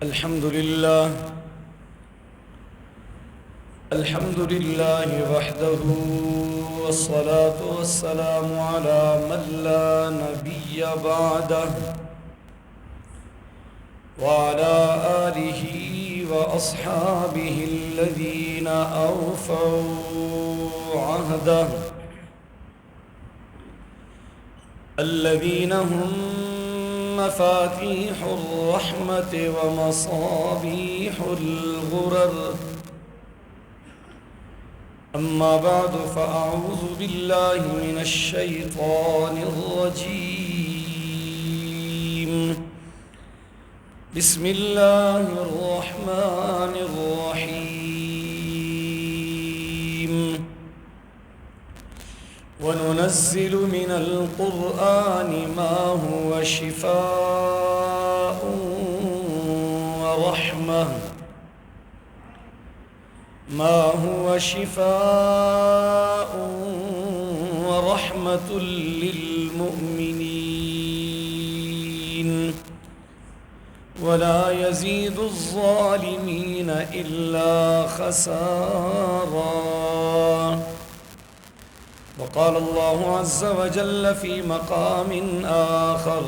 الحمد لله وحده، والصلاة والسلام على من لا نبي بعده، وعلى آله وأصحابه الذين أوفوا عهده، الذين هم مفاتيح الرحمة ومصابيح الغرر. أما بعد، فأعوذ بالله من الشيطان الرجيم. بسم الله الرحمن الرحيم. وننزل من القرآن ما هو شفاء ورحمة للمؤمنين، ولا يزيد الظالمين إلا خسارا. وقال الله عز وجل في مقام آخر: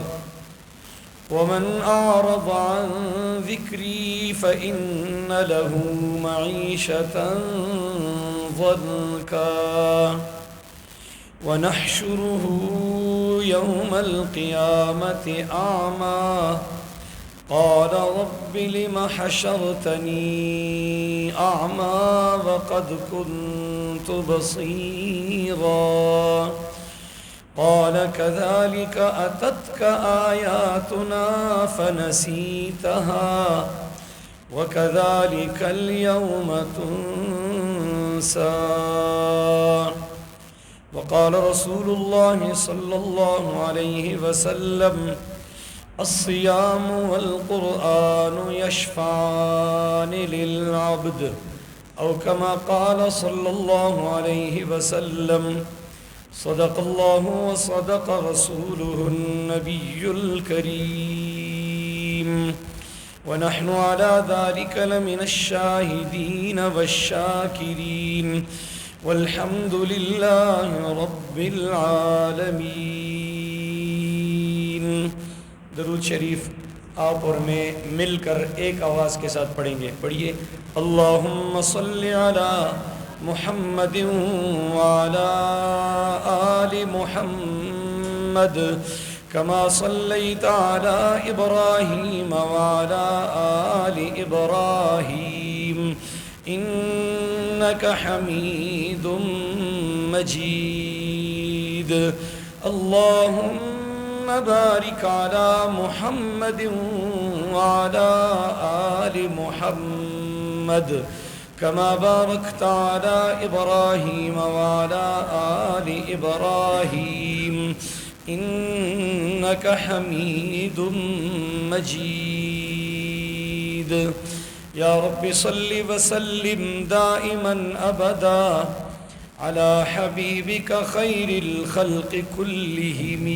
ومن أعرض عن ذكري فإن له معيشة ضنكا ونحشره يوم القيامة أعمى قال رب لم حشرتني أعمى وقد كنت بصيرا قال كذلك أتتك آياتنا فنسيتها وكذلك اليوم تنسى. وقال رسول الله صلى الله عليه وسلم: الصيام والقرآن يشفعان للعبد، أو كما قال صلى الله عليه وسلم. صدق الله وصدق رسوله النبي الكريم، ونحن على ذلك لمن الشاهدين والشاكرين، والحمد لله رب العالمین. درود شریف آپ اور میں مل کر ایک آواز کے ساتھ پڑھیں گے. پڑھیے: اللہم صلی علی محمد وعلى آل محمد كما صليت على إبراهيم وعلى آل إبراهيم إنك حميد مجيد. اللهم بارك على محمد وعلى آل محمد كما باركت على إبراهيم وعلى آل إبراهيم إنك حميد مجيد. يا رب صل وسلم دائما أبدا على حبيبك خير الخلق كلهم،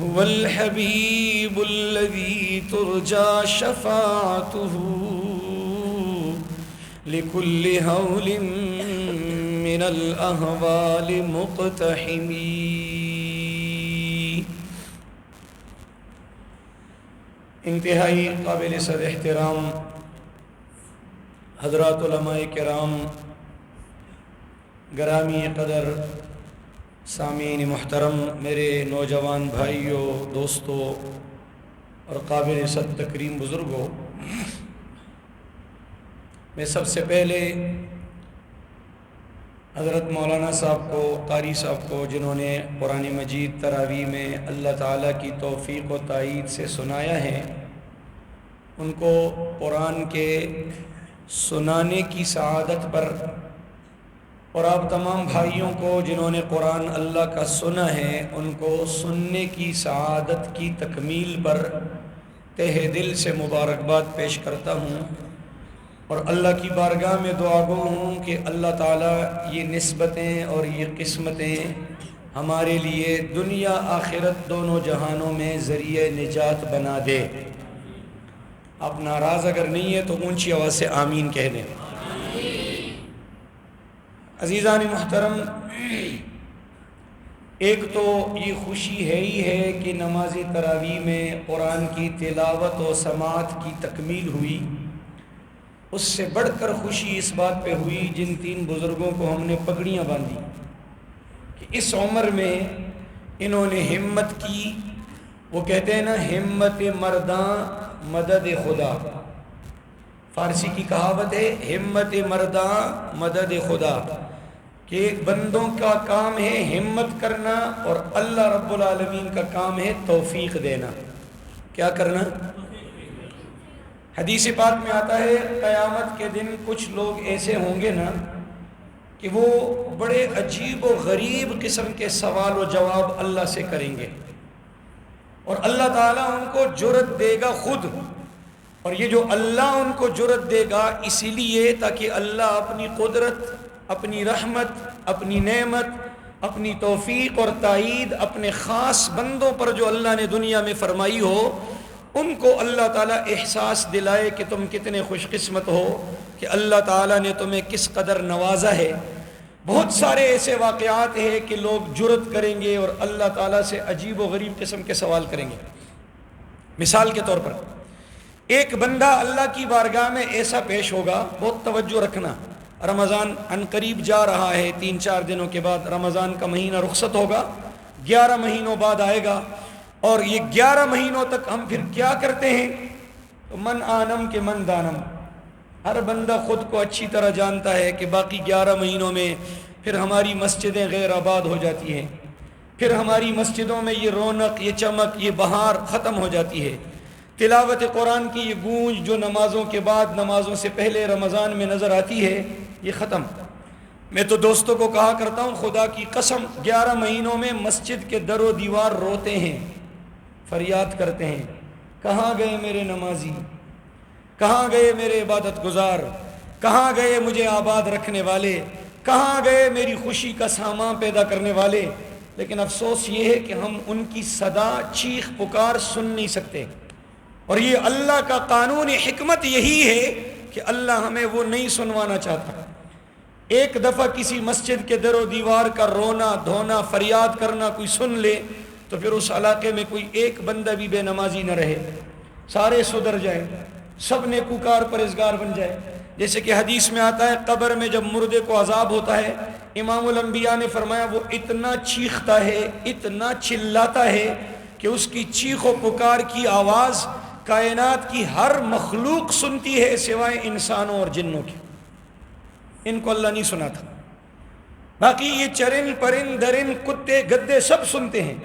هو الحبيب الذي ترجى شفاعته لكل هول من الأهوال مقتحمي. انتہائی قابل صد احترام حضرات علماء کرام، گرامی قدر سامعین محترم، میرے نوجوان بھائیوں، دوستوں اور قابل صد تکریم بزرگوں، میں سب سے پہلے حضرت مولانا صاحب کو، قاری صاحب کو، جنہوں نے قرآن مجید تراویح میں اللہ تعالیٰ کی توفیق و تائید سے سنایا ہے، ان کو قرآن کے سنانے کی سعادت پر، اور آپ تمام بھائیوں کو جنہوں نے قرآن اللہ کا سنا ہے، ان کو سننے کی سعادت کی تکمیل پر تہ دل سے مبارکباد پیش کرتا ہوں، اور اللہ کی بارگاہ میں دعا گو ہوں کہ اللہ تعالیٰ یہ نسبتیں اور یہ قسمتیں ہمارے لیے دنیا آخرت دونوں جہانوں میں ذریعہ نجات بنا دے. آپ ناراض اگر نہیں ہے تو اونچی آواز سے آمین کہہ دیں۔ عزیزان محترم، ایک تو یہ خوشی ہے ہی ہے کہ نماز تراویح میں قرآن کی تلاوت و سماعت کی تکمیل ہوئی، اس سے بڑھ کر خوشی اس بات پہ ہوئی جن 3 بزرگوں کو ہم نے پگڑیاں باندھی کہ اس عمر میں انہوں نے ہمت کی۔ وہ کہتے ہیں نا، ہمت مرداں مدد خدا، فارسی کی کہاوت ہے ہمت مرداں مدد خدا، کہ بندوں کا کام ہے ہمت کرنا اور اللہ رب العالمین کا کام ہے توفیق دینا۔ کیا کرنا؟ حدیث پاک میں آتا ہے قیامت کے دن کچھ لوگ ایسے ہوں گے نا کہ وہ بڑے عجیب و غریب قسم کے سوال و جواب اللہ سے کریں گے، اور اللہ تعالیٰ ان کو جرأت دے گا خود۔ اور یہ جو اللہ ان کو جرأت دے گا اسی لیے تاکہ اللہ اپنی قدرت، اپنی رحمت، اپنی نعمت، اپنی توفیق اور تائید اپنے خاص بندوں پر جو اللہ نے دنیا میں فرمائی ہو، ان کو اللہ تعالیٰ احساس دلائے کہ تم کتنے خوش قسمت ہو کہ اللہ تعالیٰ نے تمہیں کس قدر نوازا ہے۔ بہت سارے ایسے واقعات ہیں کہ لوگ جرأت کریں گے اور اللہ تعالیٰ سے عجیب و غریب قسم کے سوال کریں گے۔ مثال کے طور پر ایک بندہ اللہ کی بارگاہ میں ایسا پیش ہوگا، بہت توجہ رکھنا، رمضان عن قریب جا رہا ہے، 3-4 دنوں کے بعد رمضان کا مہینہ رخصت ہوگا، 11 مہینوں بعد آئے گا، اور یہ 11 مہینوں تک ہم پھر کیا کرتے ہیں؟ تو من آنم کے من دانم، ہر بندہ خود کو اچھی طرح جانتا ہے کہ باقی 11 مہینوں میں پھر ہماری مسجدیں غیر آباد ہو جاتی ہیں، پھر ہماری مسجدوں میں یہ رونق، یہ چمک، یہ بہار ختم ہو جاتی ہے۔ تلاوت قرآن کی یہ گونج جو نمازوں کے بعد، نمازوں سے پہلے رمضان میں نظر آتی ہے، یہ ختم۔ میں تو دوستوں کو کہا کرتا ہوں، خدا کی قسم 11 مہینوں میں مسجد کے در و دیوار روتے ہیں، فریاد کرتے ہیں، کہاں گئے میرے نمازی، کہاں گئے میرے عبادت گزار، کہاں گئے مجھے آباد رکھنے والے، کہاں گئے میری خوشی کا سامان پیدا کرنے والے۔ لیکن افسوس یہ ہے کہ ہم ان کی صدا، چیخ پکار سن نہیں سکتے، اور یہ اللہ کا قانون حکمت یہی ہے کہ اللہ ہمیں وہ نہیں سنوانا چاہتا۔ ایک دفعہ کسی مسجد کے در و دیوار کا رونا دھونا، فریاد کرنا کوئی سن لے تو پھر اس علاقے میں کوئی ایک بندہ بھی بے نمازی نہ رہے، سارے سدھر جائیں، سب نیکوکار پرہیزگار بن جائے۔ جیسے کہ حدیث میں آتا ہے قبر میں جب مردے کو عذاب ہوتا ہے، امام الانبیاء نے فرمایا وہ اتنا چیختا ہے، اتنا چلاتا ہے کہ اس کی چیخ و پکار کی آواز کائنات کی ہر مخلوق سنتی ہے سوائے انسانوں اور جنوں کی۔ ان کو اللہ نہیں سناتا، باقی یہ چرند پرند درند کتے گدے سب سنتے ہیں،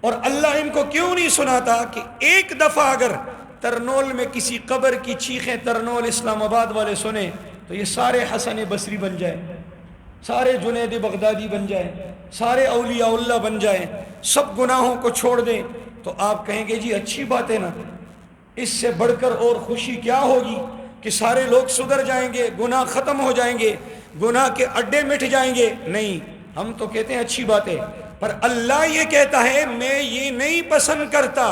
اور اللہ ان کو کیوں نہیں سناتا کہ ایک دفعہ اگر ترنول میں کسی قبر کی چیخیں ترنول اسلام آباد والے سنیں تو یہ سارے حسن بصری بن جائیں، سارے جنید بغدادی بن جائیں، سارے اولیاء اللہ بن جائیں، سب گناہوں کو چھوڑ دیں، تو آپ کہیں گے جی اچھی بات ہے نا، اس سے بڑھ کر اور خوشی کیا ہوگی کہ سارے لوگ سدھر جائیں گے، گناہ ختم ہو جائیں گے، گناہ کے اڈے مٹ جائیں گے۔ نہیں، ہم تو کہتے ہیں اچھی بات ہے، پر اللہ یہ کہتا ہے میں یہ نہیں پسند کرتا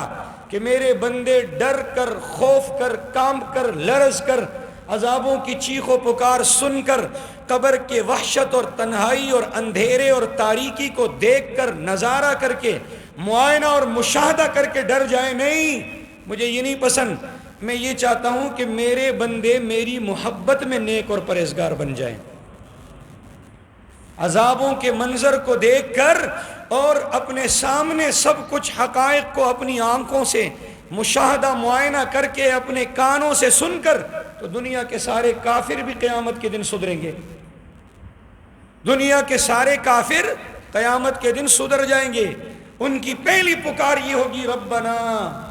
کہ میرے بندے ڈر کر، خوف کر، کانپ کر، لرز کر، عذابوں کی چیخ و پکار سن کر، قبر کے وحشت اور تنہائی اور اندھیرے اور تاریکی کو دیکھ کر، نظارہ کر کے، معائنہ اور مشاہدہ کر کے ڈر جائے۔ نہیں، مجھے یہ نہیں پسند، میں یہ چاہتا ہوں کہ میرے بندے میری محبت میں نیک اور پرہیزگار بن جائیں، عذابوں کے منظر کو دیکھ کر اور اپنے سامنے سب کچھ حقائق کو اپنی آنکھوں سے مشاہدہ معائنہ کر کے، اپنے کانوں سے سن کر، تو دنیا کے سارے کافر بھی قیامت کے دن سدھریں گے، دنیا کے سارے کافر قیامت کے دن سدھر جائیں گے۔ ان کی پہلی پکار یہ ہوگی ربنا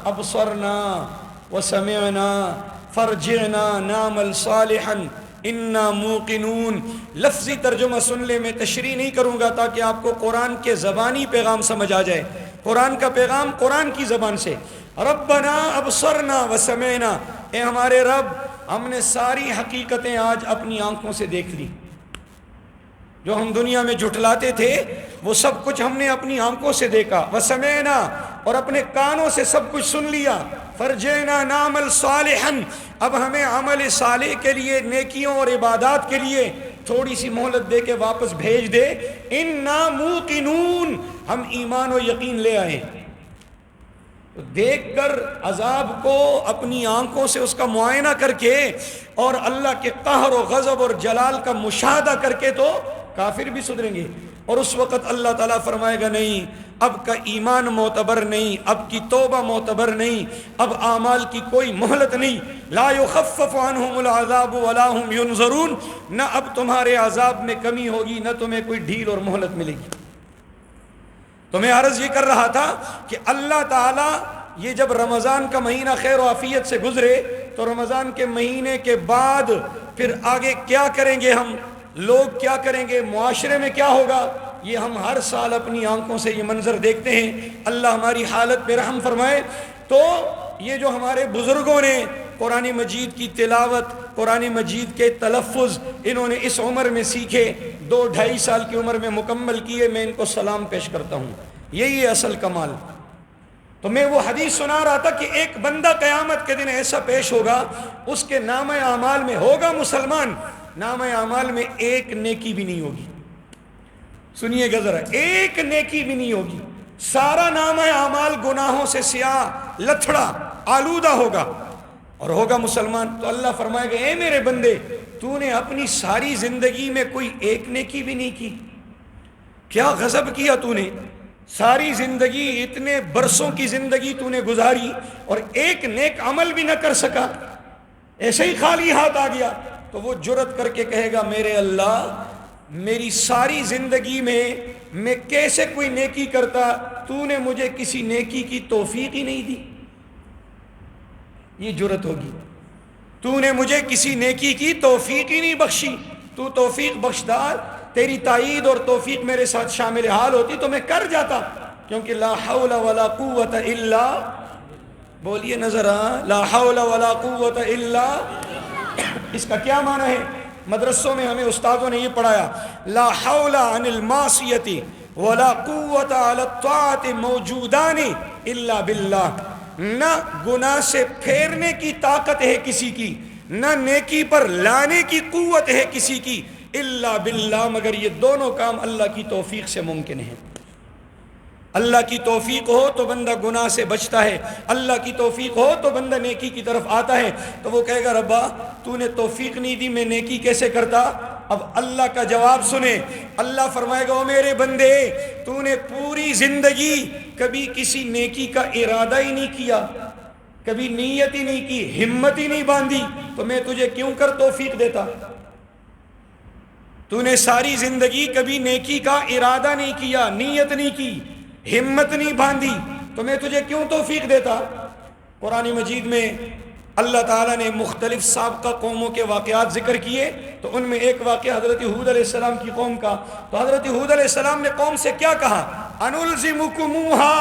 ابصرنا وسمعنا فرجعنا نعمل صالحا انا موقنون۔ لفظی ترجمہ سن لے، میں تشریح نہیں کروں گا تاکہ آپ کو قرآن کے زبانی پیغام سمجھ آ جائے۔ قرآن کا پیغام قرآن کی زبان سے، ربنا ابصرنا وسمعنا، اے ہمارے رب ہم نے ساری حقیقتیں آج اپنی آنکھوں سے دیکھ لی، جو ہم دنیا میں جھٹلاتے تھے وہ سب کچھ ہم نے اپنی آنکھوں سے دیکھا، وسمعنا اور اپنے کانوں سے سب کچھ سن لیا، فرجعنا نعمل صالحا، اب ہمیں عمل صالح کے لیے، نیکیوں اور عبادات کے لیے تھوڑی سی مہلت دے کے واپس بھیج دے، انا موقنون، ہم ایمان و یقین لے آئے۔ تو دیکھ کر عذاب کو اپنی آنکھوں سے اس کا معائنہ کر کے اور اللہ کے قہر و غضب اور جلال کا مشاہدہ کر کے تو کافر بھی سدھریں گے۔ اور اس وقت اللہ تعالیٰ فرمائے گا نہیں، اب کا ایمان معتبر نہیں، اب کی توبہ معتبر نہیں، اب اعمال کی کوئی مہلت نہیں، لا یخفف عنہم العذاب ولا هم ینظرون، نہ اب تمہارے عذاب میں کمی ہوگی، نہ تمہیں کوئی ڈھیل اور مہلت ملے گی۔ تو میں عرض یہ کر رہا تھا کہ اللہ تعالیٰ یہ جب رمضان کا مہینہ خیر و عافیت سے گزرے تو رمضان کے مہینے کے بعد پھر آگے کیا کریں گے، ہم لوگ کیا کریں گے، معاشرے میں کیا ہوگا، یہ ہم ہر سال اپنی آنکھوں سے یہ منظر دیکھتے ہیں۔ اللہ ہماری حالت پہ رحم فرمائے۔ تو یہ جو ہمارے بزرگوں نے قرآن مجید کی تلاوت، قرآن مجید کے تلفظ انہوں نے اس عمر میں سیکھے، 2-2.5 سال کی عمر میں مکمل کیے، میں ان کو سلام پیش کرتا ہوں۔ یہی ہے اصل کمال۔ تو میں وہ حدیث سنا رہا تھا کہ ایک بندہ قیامت کے دن ایسا پیش ہوگا، اس کے نامہ اعمال میں ہوگا مسلمان، نامہ اعمال میں ایک نیکی بھی نہیں ہوگی۔ سنیے گا ذرا، ایک نیکی بھی نہیں ہوگی، سارا نامہ اعمال گناہوں سے سیاہ لتھڑا آلودہ ہوگا اور ہوگا مسلمان۔ تو اللہ فرمائے گا، اے میرے بندے، تو نے اپنی ساری زندگی میں کوئی ایک نیکی بھی نہیں کی، کیا غضب کیا تو نے، ساری زندگی، اتنے برسوں کی زندگی تو نے گزاری اور ایک نیک عمل بھی نہ کر سکا، ایسے ہی خالی ہاتھ آ گیا۔ تو وہ جرت کر کے کہے گا، میرے اللہ، میری ساری زندگی میں کیسے کوئی نیکی کرتا، تو نے مجھے کسی نیکی کی توفیق ہی نہیں دی۔ یہ جرت ہوگی، تو نے مجھے کسی نیکی کی توفیق ہی نہیں بخشی، تو توفیق بخشدار، تیری تائید اور توفیق میرے ساتھ شامل حال ہوتی تو میں کر جاتا، کیونکہ لا حول ولا قوت الا، بولیے نظر، لا حول ولا قوت الا، اس کا کیا معنی ہے؟ مدرسوں میں ہمیں استادوں نے یہ پڑھایا، لا حول عن المعصیت ولا قوت علی الطاعت موجودان الا باللہ، نہ گناہ سے پھیرنے کی طاقت ہے کسی کی، نہ نیکی پر لانے کی قوت ہے کسی کی، الا باللہ، مگر یہ دونوں کام اللہ کی توفیق سے ممکن ہیں۔ اللہ کی توفیق ہو تو بندہ گناہ سے بچتا ہے، اللہ کی توفیق ہو تو بندہ نیکی کی طرف آتا ہے۔ تو وہ کہے گا، ربا تو نے توفیق نہیں دی، میں نیکی کیسے کرتا؟ اب اللہ کا جواب سنیں، اللہ فرمائے گا، او میرے بندے، تو نے پوری زندگی کبھی کسی نیکی کا ارادہ ہی نہیں کیا، کبھی نیت ہی نہیں کی، ہمت ہی نہیں باندھی، تو میں تجھے کیوں کر توفیق دیتا؟ تو نے ساری زندگی کبھی نیکی کا ارادہ نہیں کیا، نیت نہیں کی، ہمت نہیں باندھی، تو میں تجھے کیوں توفیق دیتا؟ قرآن مجید میں اللہ تعالیٰ نے مختلف سابقہ قوموں کے واقعات ذکر کیے، تو ان میں ایک واقعہ حضرت ہود علیہ السلام کی قوم کا۔ تو حضرت ہود علیہ السلام نے قوم سے کیا کہا؟ انلزمکموہا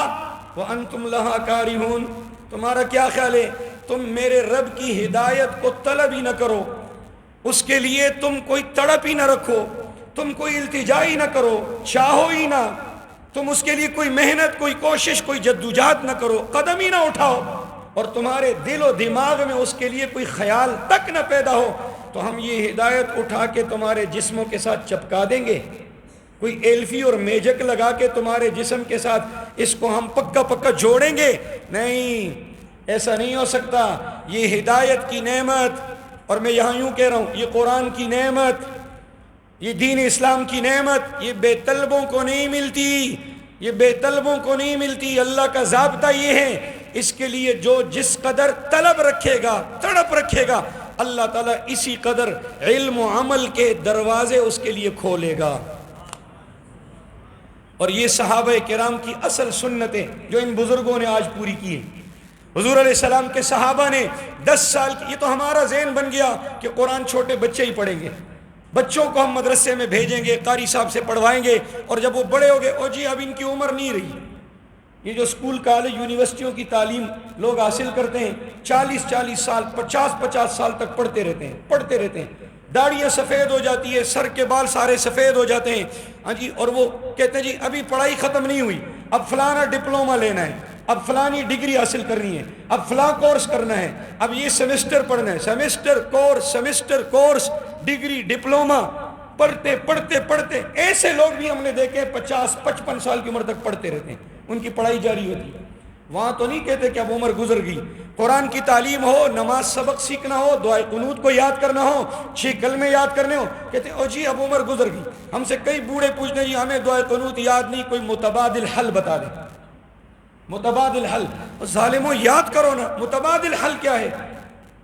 وانتم لہا کارہون، تمہارا کیا خیال ہے، تم میرے رب کی ہدایت کو طلب ہی نہ کرو، اس کے لیے تم کوئی تڑپ ہی نہ رکھو، تم کوئی التجا ہی نہ کرو، چاہو ہی نہ، تم اس کے لیے کوئی محنت، کوئی کوشش، کوئی جدوجہد نہ کرو، قدم ہی نہ اٹھاؤ، اور تمہارے دل و دماغ میں اس کے لیے کوئی خیال تک نہ پیدا ہو، تو ہم یہ ہدایت اٹھا کے تمہارے جسموں کے ساتھ چپکا دیں گے، کوئی ایلفی اور میجک لگا کے تمہارے جسم کے ساتھ اس کو ہم پکا پکا جوڑیں گے؟ نہیں، ایسا نہیں ہو سکتا۔ یہ ہدایت کی نعمت، اور میں یہاں یوں کہہ رہا ہوں، یہ قرآن کی نعمت، یہ دین اسلام کی نعمت، یہ بے طلبوں کو نہیں ملتی، یہ بے طلبوں کو نہیں ملتی۔ اللہ کا ضابطہ یہ ہے، اس کے لیے جو جس قدر طلب رکھے گا، تڑپ رکھے گا، اللہ تعالیٰ اسی قدر علم و عمل کے دروازے اس کے لیے کھولے گا۔ اور یہ صحابہ کرام کی اصل سنتیں جو ان بزرگوں نے آج پوری کی ہیں۔ حضور علیہ السلام کے صحابہ نے 10 سال کی، یہ تو ہمارا ذہن بن گیا کہ قرآن چھوٹے بچے ہی پڑھیں گے، بچوں کو ہم مدرسے میں بھیجیں گے، قاری صاحب سے پڑھوائیں گے، اور جب وہ بڑے ہو گئے، او جی اب ان کی عمر نہیں رہی۔ یہ جو اسکول کالج یونیورسٹیوں کی تعلیم لوگ حاصل کرتے ہیں، 40 سال 50 سال تک پڑھتے رہتے ہیں، داڑیاں سفید ہو جاتی ہے، سر کے بال سارے سفید ہو جاتے ہیں، ہاں جی، اور وہ کہتے ہیں جی ابھی پڑھائی ختم نہیں ہوئی، اب فلانا ڈپلومہ لینا ہے، اب فلانی ڈگری حاصل کرنی ہے، اب فلاں کورس کرنا ہے، اب یہ سیمسٹر پڑھنا ہے، سیمسٹر کورس ڈگری ڈپلومہ، پڑھتے پڑھتے پڑھتے ایسے لوگ بھی ہم نے دیکھے 50-55 سال کی عمر تک پڑھتے رہتے ہیں، ان کی پڑھائی جاری ہوتی ہے۔ وہاں تو نہیں کہتے کہ اب عمر گزر گئی، قرآن کی تعلیم ہو، نماز سبق سیکھنا ہو، دعائے قنوت کو یاد کرنا ہو، 6 کلمے یاد کرنے ہو، کہتے او جی اب عمر گزر گئی۔ ہم سے کئی بوڑھے پوچھتے جی ہمیں دعائے قنوت یاد نہیں، کوئی متبادل حل بتا دیں، متبادل حل۔ ظالموں یاد کرو نا، متبادل حل کیا ہے؟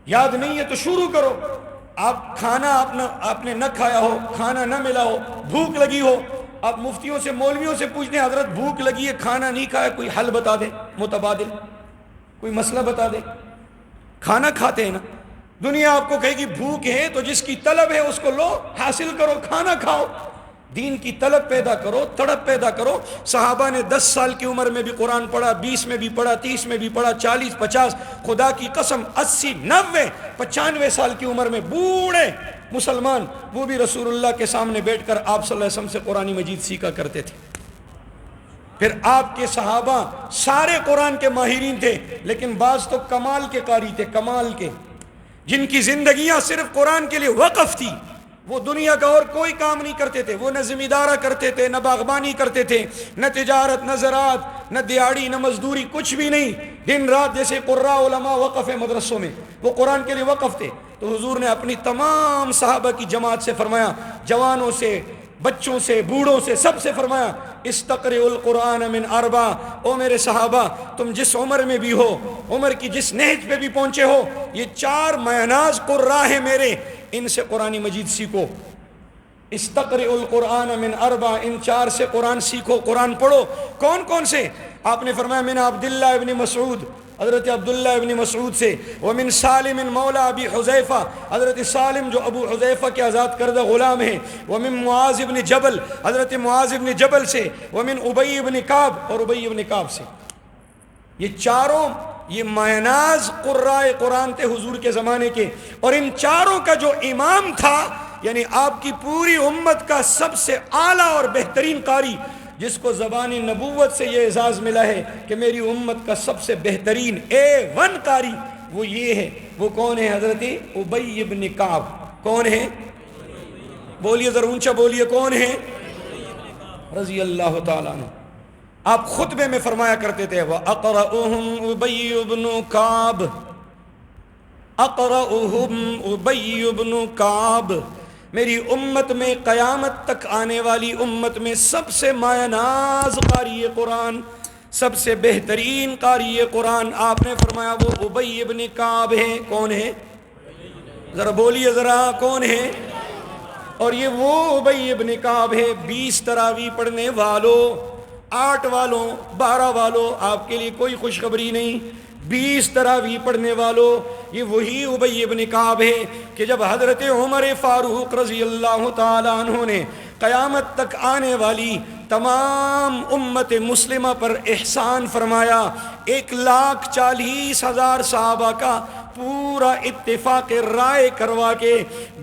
یاد نہیں ہے تو شروع کرو۔ آپ کھانا آپ نے نہ کھایا ہو، کھانا نہ ملا ہو، بھوک لگی ہو، آپ مفتیوں سے مولویوں سے پوچھتے ہیں حضرت بھوک لگی ہے، کھانا نہیں کھایا، کوئی حل بتا دیں متبادل، کوئی مسئلہ بتا دیں۔ کھانا کھاتے ہیں نا، دنیا آپ کو کہے گی بھوک ہے تو جس کی طلب ہے اس کو لو، حاصل کرو، کھانا کھاؤ، دین کی طلب پیدا کرو، تڑپ پیدا کرو۔ صحابہ نے 10 سال کی عمر میں بھی قرآن پڑھا، 20 میں بھی پڑھا، 30 میں بھی پڑھا، 40 50، خدا کی قسم 80 90 95 سال کی عمر میں بوڑھے مسلمان وہ بھی رسول اللہ کے سامنے بیٹھ کر آپ صلی اللہ علیہ وسلم سے قرآن مجید سیکھا کرتے تھے۔ پھر آپ کے صحابہ سارے قرآن کے ماہرین تھے، لیکن بعض تو کمال کے قاری تھے، کمال کے، جن کی زندگیاں صرف قرآن کے لیے وقف تھی، وہ دنیا کا اور کوئی کام نہیں کرتے تھے، وہ نہ زمیندارہ کرتے تھے، نہ باغبانی کرتے تھے، نہ تجارت، نہ زراعت، نہ دیہڑی، نہ مزدوری، کچھ بھی نہیں، دن رات جیسے قراء علماء وقف ہے مدرسوں میں، وہ قرآن کے لیے وقف تھے۔ تو حضور نے اپنی تمام صحابہ کی جماعت سے فرمایا، جوانوں سے، بچوں سے، بوڑھوں سے، سب سے فرمایا استقرئوا القرآن من 4، او میرے صحابہ تم جس عمر میں بھی ہو، عمر کی جس نہج پہ بھی پہنچے ہو، یہ 4 معناز قراء ہیں میرے، ان سے قرآن مجید سیکھو۔ استقرئوا القرآن من 4، ان 4 سے قرآن سیکھو، قرآن پڑھو۔ کون کون سے؟ آپ نے فرمایا من عبداللہ ابن مسعود، حضرت عبداللہ ابن مسعود سے، ومن سالم مولا ابی حذیفہ، حضرت سالم جو ابو حذیفہ کے آزاد کردہ غلام ہیں، ومن معاذ ابن جبل، حضرت معاذ ابن جبل سے، ومن ابی ابن کعب، اور ابی ابن کعب سے۔ یہ چاروں یہ معناز قراء قرآن تھے حضور کے زمانے کے، اور ان چاروں کا جو امام تھا، یعنی آپ کی پوری امت کا سب سے اعلیٰ اور بہترین قاری، جس کو زبان نبوت سے یہ اعزاز ملا ہے کہ میری امت کا سب سے بہترین A1 قاری، وہ یہ ہے۔ وہ کون ہے؟ حضرت ابی ابن کعب۔ کون ہے؟ بولیے ذرا اونچا بولیے، کون ہے؟ رضی اللہ تعالیٰ عنہ۔ آپ خطبے میں فرمایا کرتے تھے وَأَقْرَأُهُمْ أُبَيُّ بْنُ كَعْبٍ، أَقْرَأُهُمْ أُبَيُّ بْنُ كَعْبٍ، میری امت میں قیامت تک آنے والی امت میں سب سے مایہ ناز قاری قرآن، سب سے بہترین قاری قرآن، آپ نے فرمایا وہ ابی ابن کعب ہے۔ کون ہے؟ ذرا بولیے ذرا، کون ہے؟ اور یہ وہ ابی ابن کعب ہے۔ 20 تراویح پڑھنے والوں، 8 والوں، 12 والوں، آپ کے لیے کوئی خوشخبری نہیں، 20 تراویح پڑھنے والوں، یہ وہی ابی ابن کعب ہے کہ جب حضرت عمر فاروق رضی اللہ تعالی عنہ نے قیامت تک آنے والی تمام امت مسلمہ پر احسان فرمایا، 1,40,000 صحابہ کا پورا اتفاق رائے کروا کے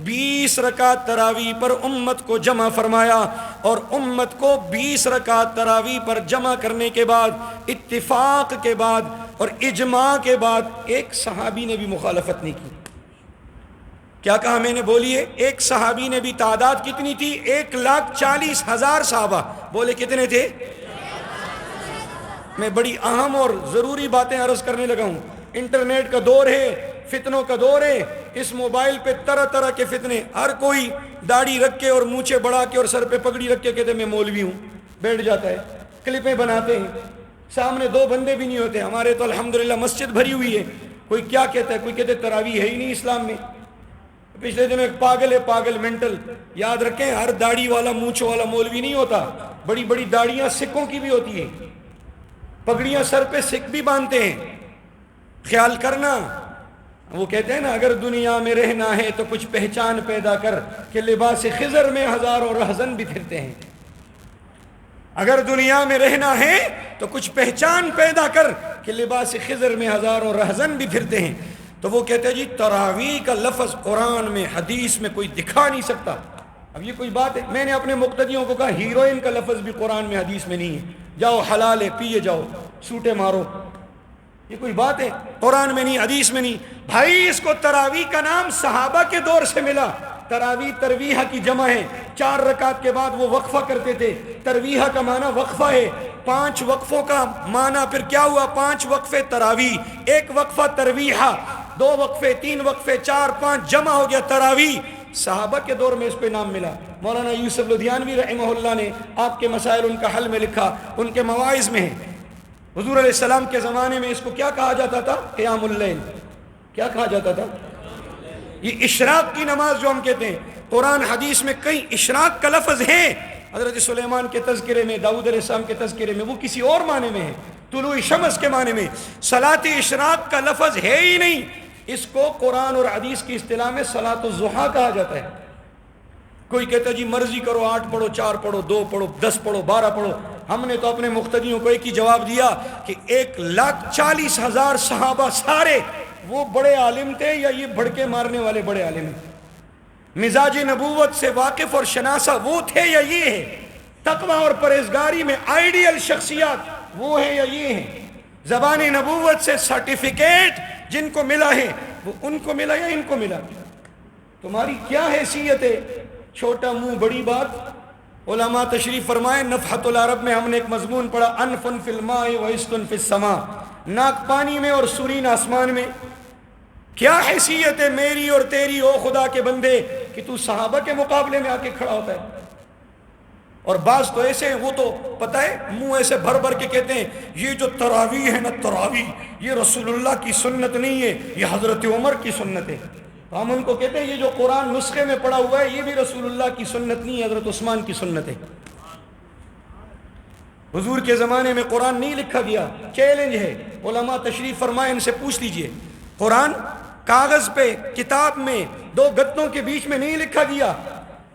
20 رکعت تراویح پر امت کو جمع فرمایا، اور امت کو 20 رکعت تراویح پر جمع کرنے کے بعد، اتفاق کے بعد اور اجماع کے بعد، ایک صحابی نے بھی مخالفت نہیں کی۔ کیا کہا میں نے؟ بولیے۔ ایک صحابی نے بھی۔ تعداد کتنی تھی؟ 1,40,000 صحابہ۔ بولے کتنے تھے؟ میں بڑی اہم اور ضروری باتیں عرض کرنے لگا ہوں۔ انٹرنیٹ کا دور ہے، فتنوں کا دور ہے، اس موبائل پہ طرح طرح کے فتنے، ہر کوئی داڑھی رکھ کے اور مونچھیں بڑھا کے اور سر پہ پگڑی رکھ کے کہتے میں مولوی ہوں، بیٹھ جاتا ہے، کلپیں بناتے ہیں، سامنے 2 بندے بھی نہیں ہوتے۔ ہمارے تو الحمدللہ مسجد بھری ہوئی ہے، کوئی کیا کہتا ہے، کوئی کہتے تراویح ہے ہی نہیں اسلام میں۔ پچھلے دنوں ایک پاگل ہے، پاگل مینٹل، یاد رکھیں ہر داڑھی والا مونچھوں والا مولوی نہیں ہوتا، بڑی بڑی داڑیاں سکھوں کی بھی ہوتی ہیں، پگڑیاں سر پہ سکھ بھی باندھتے ہیں، خیال کرنا۔ وہ کہتے ہیں نا اگر دنیا میں رہنا ہے تو کچھ پہچان پیدا کر، کہ لباس خضر میں ہزاروں رہزن بھی پھرتے ہیں۔ اگر دنیا میں رہنا ہے تو کچھ پہچان پیدا کر، کہ لباس خضر میں ہزاروں رہزن بھی پھرتے ہیں۔ تو وہ کہتے ہیں جی تراویح کا لفظ قرآن میں حدیث میں کوئی دکھا نہیں سکتا۔ اب یہ کوئی بات ہے؟ میں نے اپنے مقتدیوں کو کہا ہیروئن کا لفظ بھی قرآن میں حدیث میں نہیں ہے، جاؤ حلال ہے، پیے جاؤ، سوٹے مارو، یہ کوئی بات ہے؟ قرآن میں نہیں، حدیث میں نہیں بھائی۔ اس کو تراویح کا نام صحابہ کے دور سے ملا۔ تراویح ترویح کی جمع ہے، 4 رکعت کے بعد وہ وقفہ کرتے تھے۔ ترویح کا معنی وقفہ ہے، 5 وقفوں کا معنی پھر کیا ہوا؟ 5 وقفے تراویح، 1 وقفہ ترویح، 2 وقفے، 3 وقفے، 4 5 جمع ہو گیا تراویح۔ صحابہ کے دور میں اس پہ نام ملا۔ مولانا یوسف لدھیانوی رحمہ اللہ نے آپ کے مسائل ان کا حل میں لکھا، ان کے مواعظ میں ہے۔ حضور علیہ السلام کے زمانے میں اس کو کیا کہا جاتا تھا؟ قیام اللیل۔ کیا کہا جاتا تھا؟ یہ اشراق کی نماز جو ہم کہتے ہیں، قرآن حدیث میں کئی اشراق کا لفظ ہے۔ حضرت سلیمان کے تذکرے میں، داؤد علیہ السلام کے تذکرے میں وہ کسی اور معنی میں ہے، طلوع شمس کے معنی میں۔ صلاۃ اشراق کا لفظ ہے ہی نہیں، اس کو قرآن اور حدیث کی اصطلاح میں صلاۃ الضحیٰ کہا جاتا ہے۔ کوئی کہتا ہے جی مرضی کرو، 8 پڑھو، 4 پڑھو، 2 پڑھو، 10 پڑھو، 12 پڑھو۔ ہم نے تو اپنے مقتدیوں کو ایک ہی جواب دیا کہ 1,40,000 صحابہ سارے وہ بڑے عالم تھے یا یہ بھڑکے مارنے والے بڑے عالم ہیں؟ مزاج نبوت سے واقف اور شناسہ وہ تھے یا یہ ہے؟ تقوی اور پرہیزگاری میں آئیڈیل شخصیات وہ ہیں یا یہ ہیں؟ زبان نبوت سے سرٹیفکیٹ جن کو ملا ہے وہ ان کو ملا یا ان کو ملا؟ تمہاری کیا حیثیت ہے؟ چھوٹا منہ بڑی بات۔ علماء تشریف فرمائے، نفحۃ العرب میں ہم نے ایک مضمون پڑھا، انفن فی الماء و عشقن فی السماء، ناک پانی میں اور سرین آسمان میں۔ کیا حیثیت ہے میری اور تیری او خدا کے بندے کہ تو صحابہ کے مقابلے میں آ کے کھڑا ہوتا ہے؟ اور بعض تو ایسے ہیں، وہ تو پتہ ہے منہ ایسے بھر بھر کے کہتے ہیں یہ جو تراویح ہے نا، تراویح یہ رسول اللہ کی سنت نہیں ہے، یہ حضرت عمر کی سنت ہے۔ تو ہم ان کو کہتے ہیں یہ جو قرآن نسخے میں پڑا ہوا ہے یہ بھی رسول اللہ کی سنت نہیں ہے، حضرت عثمان کی سنت ہے۔ حضور کے زمانے میں قرآن نہیں لکھا گیا، چیلنج ہے، علماء تشریف فرمائے ان سے پوچھ لیجئے، قرآن کاغذ پہ کتاب میں 2 گتوں کے بیچ میں نہیں لکھا گیا۔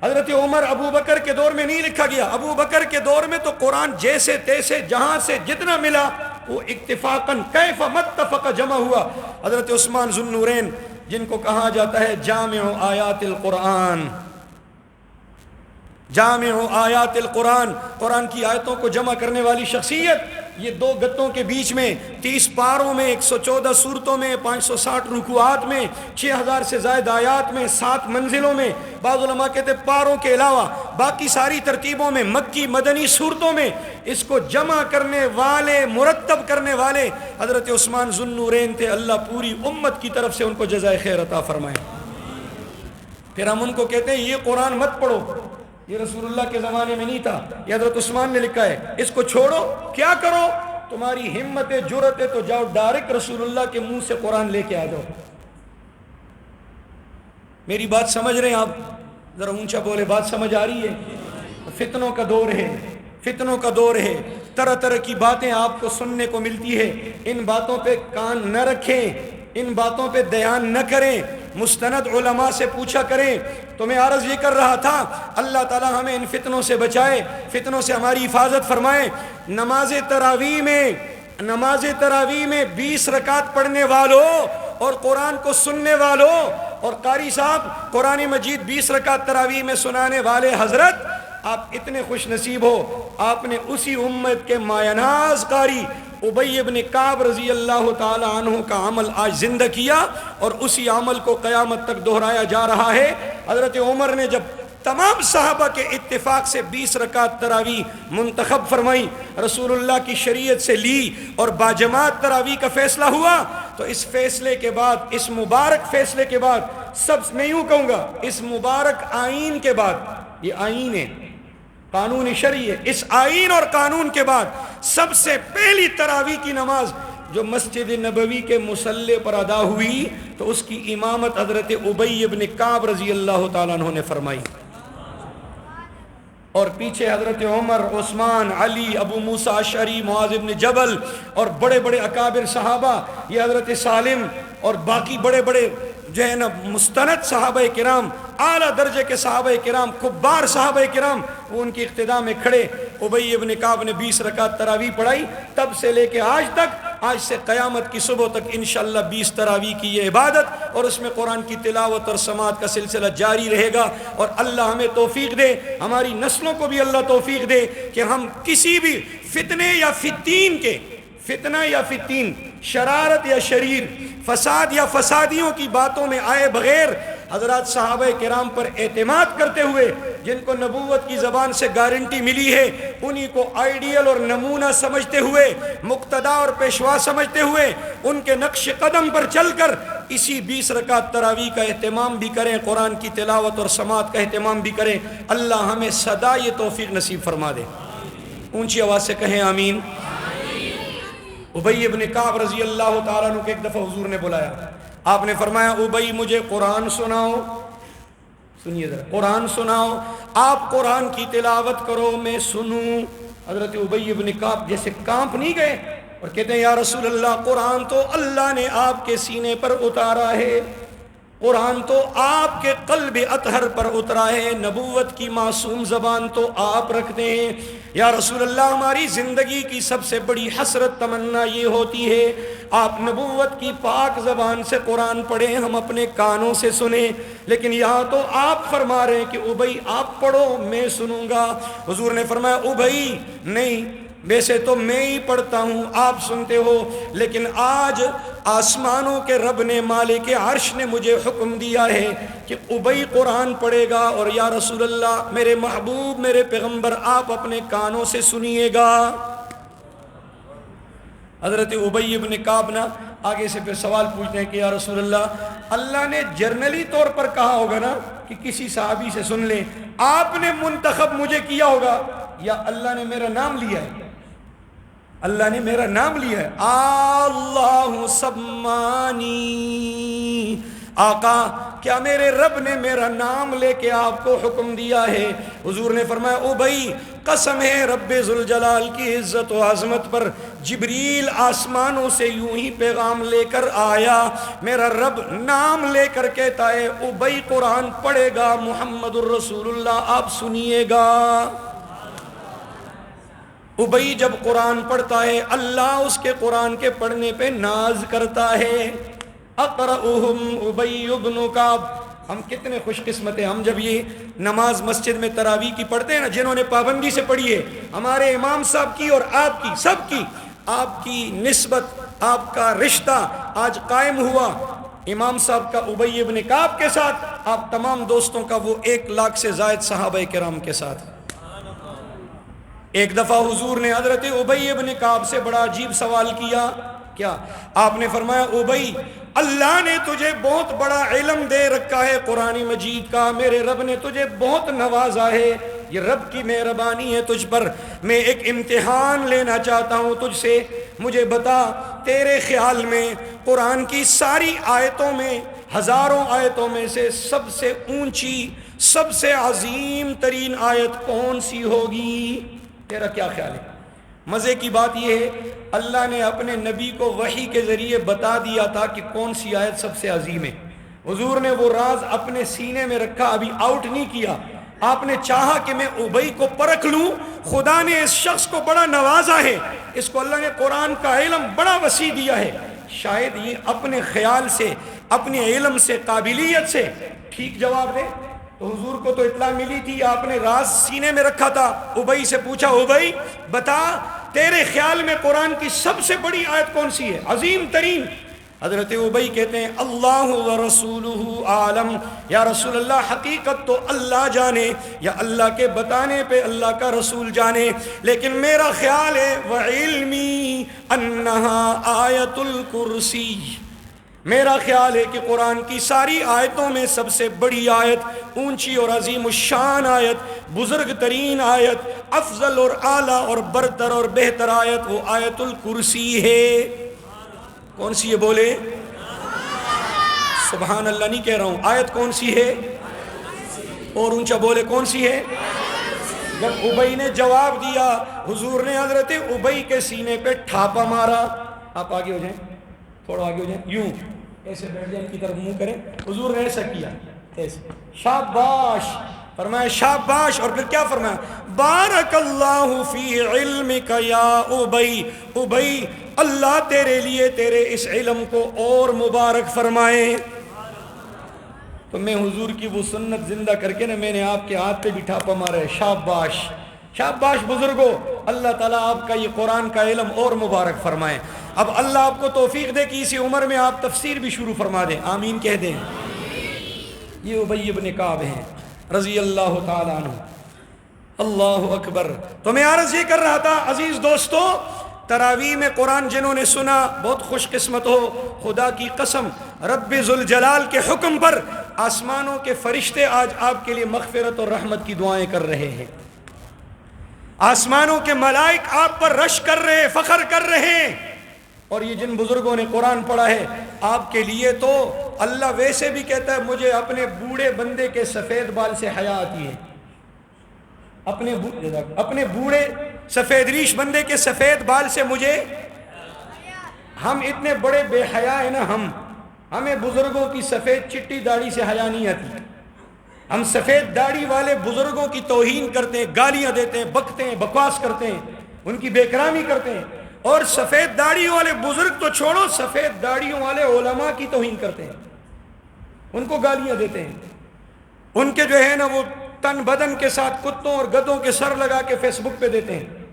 حضرت عمر ابو بکر کے دور میں نہیں لکھا گیا، ابو بکر کے دور میں تو قرآن جیسے تیسے جہاں سے جتنا ملا وہ اتفاقاً کیف متفق جمع ہوا۔ حضرت عثمان ذو النورین جن کو کہا جاتا ہے جامع آیات القرآن، جامع آیات القرآن، قرآن کی آیتوں کو جمع کرنے والی شخصیت، یہ 2 گتوں کے بیچ میں 30 پاروں میں 114 سورتوں میں 560 رکوعات میں 6000 سے زائد آیات میں 7 منزلوں میں، بعض علماء کہتے پاروں کے علاوہ باقی ساری ترتیبوں میں مکی مدنی صورتوں میں اس کو جمع کرنے والے، مرتب کرنے والے حضرت عثمان ذو النورین تھے۔ اللہ پوری امت کی طرف سے ان کو جزائے خیر عطا فرمائے۔ پھر ہم ان کو کہتے ہیں یہ قرآن مت پڑھو، یہ رسول اللہ کے زمانے میں نہیں تھا، یہ حضرت عثمان نے لکھا ہے، اس کو چھوڑو۔ کیا کرو؟ تمہاری ہمت ہے، جرأت ہے تو جاؤ ڈائریکٹ رسول اللہ کے منہ سے قرآن لے کے آ جاؤ۔ میری بات سمجھ رہے ہیں آپ؟ ذرا اونچا بولے، بات سمجھ آ رہی ہے؟ فتنوں کا دور ہے، فتنوں کا دور ہے، طرح طرح کی باتیں آپ کو سننے کو ملتی ہے، ان باتوں پہ کان نہ رکھیں، ان باتوں پہ دھیان نہ کریں، مستند علماء سے پوچھا کریں۔ تو میں عرض یہ کر رہا تھا اللہ تعالی ہمیں ان فتنوں سے بچائے، فتنوں سے ہماری حفاظت فرمائے۔ نماز تراویح میں 20 رکعت پڑھنے والوں اور قرآن کو سننے والوں اور قاری صاحب قرآن مجید 20 رکعت تراویح میں سنانے والے حضرت، آپ اتنے خوش نصیب ہو، آپ نے اسی امت کے مایہ ناز قاری ابی ابن کعب رضی اللہ تعالی عنہ کا عمل آج زندہ کیا اور اسی عمل کو قیامت تک دہرایا جا رہا ہے۔ حضرت عمر نے جب تمام صحابہ کے اتفاق سے 20 رکعت تراویح منتخب فرمائی، رسول اللہ کی شریعت سے لی اور باجماعت تراویح کا فیصلہ ہوا، تو اس فیصلے کے بعد، اس مبارک فیصلے کے بعد، سب میں یوں کہوں گا اس مبارک آئین کے بعد، یہ آئین ہے، قانون شرعی ہے، اس آئین اور قانون کے بعد سب سے پہلی تراویح کی نماز جو مسجد نبوی کے مصلی پر ادا ہوئی تو اس کی امامت حضرت ابی ابن کعب رضی اللہ تعالیٰ عنہ نے فرمائی، اور پیچھے حضرت عمر، عثمان، علی، ابو موسیٰ اشعری، معاذ ابن جبل اور بڑے بڑے اکابر صحابہ، یہ حضرت سالم اور باقی بڑے بڑے جو ہے نا مستند صحابہ کرام، اعلیٰ درجے کے صحابہ کرام، کبار صحابہ کرام، وہ ان کی اقتداء میں کھڑے۔ ابی ابن کعب نے 20 رکعت تراویح پڑھائی، تب سے لے کے آج تک، آج سے قیامت کی صبح تک انشاءاللہ 20 تراویح کی یہ عبادت اور اس میں قرآن کی تلاوت اور سماعت کا سلسلہ جاری رہے گا۔ اور اللہ ہمیں توفیق دے، ہماری نسلوں کو بھی اللہ توفیق دے کہ ہم کسی بھی فتنے یا فتین کے، فتنہ یا فتین شرارت یا شریر، فساد یا فسادیوں کی باتوں میں آئے بغیر حضرات صحابہ کرام پر اعتماد کرتے ہوئے، جن کو نبوت کی زبان سے گارنٹی ملی ہے، انہی کو آئیڈیل اور نمونہ سمجھتے ہوئے، مقتدا اور پیشوا سمجھتے ہوئے، ان کے نقش قدم پر چل کر اسی 20 رکعت تراویح کا اہتمام بھی کریں، قرآن کی تلاوت اور سماعت کا اہتمام بھی کریں۔ اللہ ہمیں سدا یہ توفیق نصیب فرما دے۔ اونچی آواز سے کہیں آمین۔ ابی ابن کعب رضی اللہ تعالیٰ عنہ کو ایک دفعہ حضور نے بلایا، آپ نے فرمایا ابی مجھے قرآن سناؤ، سنیے ذرا، قرآن سناؤ، آپ قرآن کی تلاوت کرو میں سنوں۔ حضرت ابی ابن کعب جیسے کانپ نہیں گئے اور کہتے ہیں یا رسول اللہ قرآن تو اللہ نے آپ کے سینے پر اتارا ہے، قرآن تو آپ کے قلب اطہر پر اترا ہے، نبوت کی معصوم زبان تو آپ رکھتے ہیں، یا رسول اللہ ہماری زندگی کی سب سے بڑی حسرت تمنا یہ ہوتی ہے آپ نبوت کی پاک زبان سے قرآن پڑھیں، ہم اپنے کانوں سے سنیں، لیکن یہاں تو آپ فرما رہے ہیں کہ ابی آپ پڑھو میں سنوں گا۔ حضور نے فرمایا ابی نہیں، ویسے تو میں ہی پڑھتا ہوں آپ سنتے ہو، لیکن آج آسمانوں کے رب نے مالک عرش نے مجھے حکم دیا ہے کہ ابی قرآن پڑھے گا، اور یا رسول اللہ میرے محبوب میرے پیغمبر آپ اپنے کانوں سے سنیے گا۔ حضرت ابی ابن کعب نا آگے سے پھر سوال پوچھتے ہیں کہ یا رسول اللہ نے جرنلی طور پر کہا ہوگا نا کہ کسی صحابی سے سن لیں، آپ نے منتخب مجھے کیا ہوگا یا اللہ نے میرا نام لیا ہے؟ اللہ نے میرا نام لیا ہے۔ اللہ سمانی، آقا کیا میرے رب نے میرا نام لے کے آپ کو حکم دیا ہے؟ حضور نے فرمایا ابی قسم ہے رب ذوالجلال کی عزت و عظمت پر، جبریل آسمانوں سے یوں ہی پیغام لے کر آیا، میرا رب نام لے کر کہتا ہے ابی قرآن پڑھے گا، محمد الرسول اللہ آپ سنیے گا۔ ابی جب قرآن پڑھتا ہے اللہ اس کے قرآن کے پڑھنے پہ ناز کرتا ہے۔ اقرأہم ابی ابن کعب، ہم کتنے خوش قسمت ہیں، ہم جب یہ نماز مسجد میں تراویح کی پڑھتے ہیں نا، جنہوں نے پابندی سے پڑھی ہے، ہمارے امام صاحب کی اور آپ کی سب کی، آپ کی نسبت آپ کا رشتہ آج قائم ہوا امام صاحب کا ابی ابن کعب کے ساتھ، آپ تمام دوستوں کا وہ 1,00,000 سے زائد صحابہ کرام کے ساتھ۔ ایک دفعہ حضور نے حضرت ابی ابن کعب سے بڑا عجیب سوال کیا، کیا؟ آپ نے فرمایا ابی اللہ نے تجھے بہت بڑا علم دے رکھا ہے قرآن مجید کا، میرے رب نے تجھے بہت نوازا ہے، یہ رب کی مہربانی ہے تجھ پر، میں ایک امتحان لینا چاہتا ہوں تجھ سے، مجھے بتا تیرے خیال میں قرآن کی ساری آیتوں میں، ہزاروں آیتوں میں سے سب سے اونچی سب سے عظیم ترین آیت کون سی ہوگی؟ تیرا کیا خیال ہے؟ مزے کی بات یہ ہے اللہ نے اپنے نبی کو وحی کے ذریعے بتا دیا تھا کہ کون سی آیت سب سے عظیم ہے، حضور نے وہ راز اپنے سینے میں رکھا، ابھی آؤٹ نہیں کیا، آپ نے چاہا کہ میں ابی کو پرکھ لوں، خدا نے اس شخص کو بڑا نوازا ہے، اس کو اللہ نے قرآن کا علم بڑا وسیع دیا ہے، شاید یہ اپنے خیال سے اپنے علم سے قابلیت سے ٹھیک جواب دے۔ تو حضور کو تو اطلاع ملی تھی، آپ نے راز سینے میں رکھا تھا، ابی سے پوچھا ابی بتا تیرے خیال میں قرآن کی سب سے بڑی آیت کون سی ہے، عظیم ترین؟ حضرت ابی کہتے ہیں اللہ ورسولہ عالم، یا رسول اللہ حقیقت تو اللہ جانے یا اللہ کے بتانے پہ اللہ کا رسول جانے، لیکن میرا خیال ہے وعلمی انہا آیت الکرسی، میرا خیال ہے کہ قرآن کی ساری آیتوں میں سب سے بڑی آیت، اونچی اور عظیم الشان آیت، بزرگ ترین آیت، افضل اور اعلیٰ اور برتر اور بہتر آیت وہ آیت الکرسی ہے۔ کون سی ہے بولے؟ سبحان اللہ نہیں کہہ رہا ہوں، آیت کون سی ہے؟ اور اونچا بولے کون سی ہے؟ جب ابی نے جواب دیا حضور نے حضرت ابی کے سینے پہ ٹھاپا مارا، آپ آگے ہو جائیں، تھوڑا آگے ہو جائیں، یوں ایسے بیٹھ جائیں، ان کی طرف منہ کریں، حضور نے ایسا کیا، ایسے شاباش، فرمایا شاباش، اور پھر کیا فرمایا؟ بارک اللہ فی علمک یا ابی، ابی اللہ تیرے لیے تیرے اس علم کو اور مبارک فرمائے۔ تو میں حضور کی وہ سنت زندہ کر کے نا میں نے آپ کے ہاتھ پہ بھی ٹھاپا مارا ہے، شاباش شاباش بزرگو، اللہ تعالیٰ آپ کا یہ قرآن کا علم اور مبارک فرمائے۔ اب اللہ آپ کو توفیق دے کہ اسی عمر میں آپ تفسیر بھی شروع فرما دیں، آمین کہہ دیں۔ یہ ابی بن کعب ہیں رضی اللہ تعالیٰ عنہ۔ اللہ اکبر۔ تو میں عرض یہ کر رہا تھا عزیز دوستو، تراویح میں قرآن جنہوں نے سنا بہت خوش قسمت ہو۔ خدا کی قسم، رب ذوالجلال کے حکم پر آسمانوں کے فرشتے آج آپ کے لیے مغفرت اور رحمت کی دعائیں کر رہے ہیں۔ آسمانوں کے ملائک آپ پر رش کر رہے ہیں، فخر کر رہے ہیں۔ اور یہ جن بزرگوں نے قرآن پڑھا ہے آپ کے لیے، تو اللہ ویسے بھی کہتا ہے مجھے اپنے بوڑھے بندے کے سفید بال سے حیا آتی ہے۔ اپنے بوڑھے سفید ریش بندے کے سفید بال سے مجھے، ہم اتنے بڑے بے حیا ہیں نا، ہمیں بزرگوں کی سفید چٹی داڑھی سے حیا نہیں آتی۔ ہم سفید داڑھی والے بزرگوں کی توہین کرتے ہیں، گالیاں دیتے ہیں، بکتے ہیں، بکواس کرتے ہیں، ان کی بے کرامی کرتے ہیں۔ اور سفید داڑھی والے بزرگ تو چھوڑو، سفید داڑھیوں والے علماء کی توہین کرتے ہیں، ان کو گالیاں دیتے ہیں۔ ان کے جو ہے نا وہ تن بدن کے ساتھ کتوں اور گدوں کے سر لگا کے فیس بک پہ دیتے ہیں۔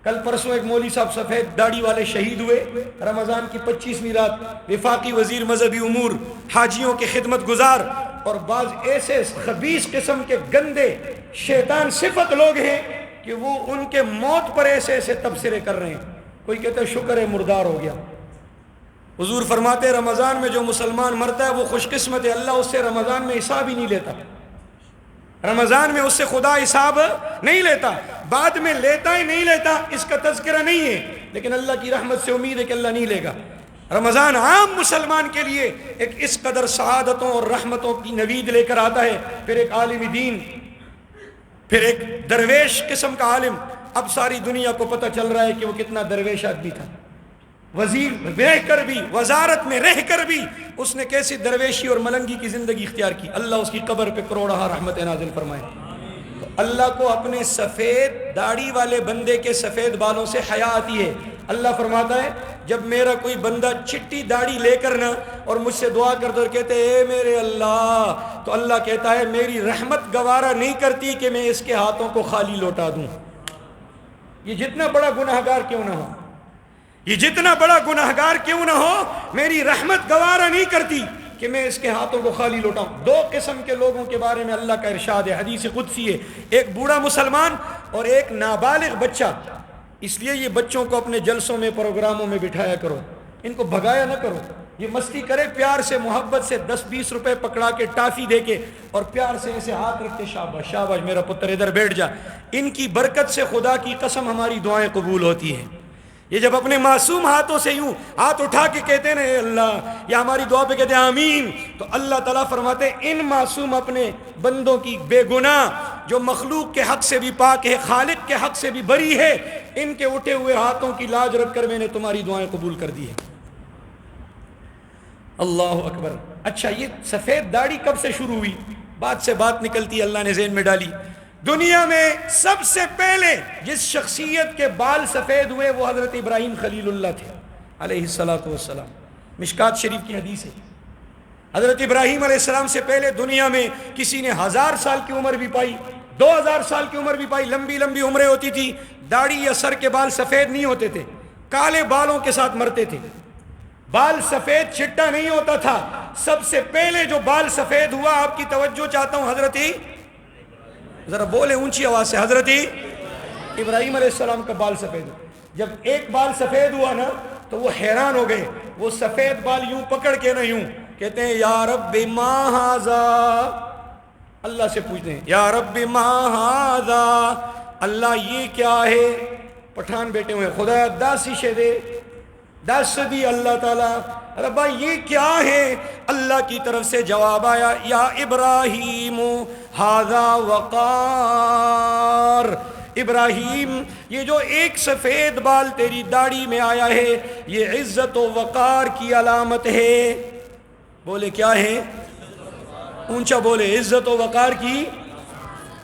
کل پرسوں ایک مولوی صاحب سفید داڑھی والے شہید ہوئے، رمضان کی 25ویں رات، وفاقی وزیر مذہبی امور، حاجیوں کے خدمت گزار، اور بعض ایسے خبیث قسم کے گندے شیطان صفت لوگ ہیں کہ وہ ان کے موت پر ایسے ایسے تبصرے کر رہے ہیں۔ کوئی کہتا ہے شکر ہے مردار ہو گیا۔ حضور فرماتے ہیں رمضان میں جو مسلمان مرتا ہے وہ خوش قسمت ہے، اللہ اس سے رمضان میں حساب ہی نہیں لیتا۔ رمضان میں اس سے خدا حساب نہیں لیتا، بعد میں لیتا ہی نہیں لیتا، اس کا تذکرہ نہیں ہے، لیکن اللہ کی رحمت سے امید ہے کہ اللہ نہیں لے گا۔ رمضان عام مسلمان کے لیے ایک اس قدر سعادتوں اور رحمتوں کی نوید لے کر آتا ہے۔ پھر ایک عالم دین، پھر ایک درویش قسم کا عالم، اب ساری دنیا کو پتہ چل رہا ہے کہ وہ کتنا درویش آدمی تھا۔ وزیر رہ کر بھی، وزارت میں رہ کر بھی اس نے کیسی درویشی اور ملنگی کی زندگی اختیار کی۔ اللہ اس کی قبر پہ کروڑہ رحمت نازل فرمائے۔ تو اللہ کو اپنے سفید داڑھی والے بندے کے سفید بالوں سے حیا آتی ہے۔ اللہ فرماتا ہے جب میرا کوئی بندہ چٹی داڑھی لے کر نا اور مجھ سے دعا کرتا اور کہتے اے میرے اللہ، تو اللہ کہتا ہے میری رحمت گوارا نہیں کرتی کہ میں اس کے ہاتھوں کو خالی لوٹا دوں۔ یہ جتنا بڑا گناہگار کیوں نہ ہو، یہ جتنا بڑا گناہگار کیوں نہ ہو، میری رحمت گوارا نہیں کرتی کہ میں اس کے ہاتھوں کو خالی لوٹاؤں۔ دو قسم کے لوگوں کے بارے میں اللہ کا ارشاد ہے، حدیث قدسی ہے، ایک بوڑھا مسلمان اور ایک نابالغ بچہ۔ اس لیے یہ بچوں کو اپنے جلسوں میں، پروگراموں میں بٹھایا کرو، ان کو بھگایا نہ کرو۔ یہ مستی کرے پیار سے، محبت سے، 10-20 روپے پکڑا کے، ٹافی دے کے، اور پیار سے ایسے ہاتھ رکھ کے شاباش شاباش میرا پتر ادھر بیٹھ جا۔ ان کی برکت سے خدا کی قسم ہماری دعائیں قبول ہوتی ہیں۔ یہ جب اپنے معصوم ہاتھوں سے یوں ہاتھ اٹھا کے کہتے ہیں نا اے اللہ، یا ہماری دعا پہ کہتے ہیں آمین، تو اللہ تعالیٰ فرماتے ہیں ان معصوم اپنے بندوں کی، بے گناہ، جو مخلوق کے حق سے بھی پاک ہے، خالق کے حق سے بھی بری ہے، ان کے اٹھے ہوئے ہاتھوں کی لاج رکھ کر میں نے تمہاری دعائیں قبول کر دی ہے۔ اللہ اکبر۔ اچھا، یہ سفید داڑھی کب سے شروع ہوئی؟ بات سے بات نکلتی ہے، اللہ نے ذہن میں ڈالی۔ دنیا میں سب سے پہلے جس شخصیت کے بال سفید ہوئے وہ حضرت ابراہیم خلیل اللہ تھے علیہ السلام۔ مشکات شریف کی حدیث ہے، حضرت ابراہیم علیہ السلام سے پہلے دنیا میں کسی نے 1000 سال کی عمر بھی پائی، 2000 سال کی عمر بھی پائی، لمبی لمبی عمریں ہوتی تھی، داڑھی یا سر کے بال سفید نہیں ہوتے تھے، کالے بالوں کے ساتھ مرتے تھے، بال سفید چٹا نہیں ہوتا تھا۔ سب سے پہلے جو بال سفید ہوا، آپ کی توجہ چاہتا ہوں، حضرت، ذرا بولے اونچی آواز سے، حضرت ابراہیم علیہ السلام کا بال سفید ہوا۔ جب ایک بال سفید ہوا نا تو وہ حیران ہو گئے، وہ سفید بال یوں پکڑ کے نا یوں کہتے ہیں یا رب ما ھذا، اللہ سے پوچھتے ہیں یا رب ما ھذا، اللہ یہ کیا ہے؟ پٹھان بیٹے ہوئے، خدا دس شے دے، دس دی اللہ تعالیٰ، ربا یہ کیا ہے؟ اللہ کی طرف سے جواب آیا یا ابراہیم ھذا وقار، ابراہیم یہ جو ایک سفید بال تیری داڑھی میں آیا ہے یہ عزت و وقار کی علامت ہے۔ بولے کیا ہے؟ اونچا بولے، عزت و وقار کی۔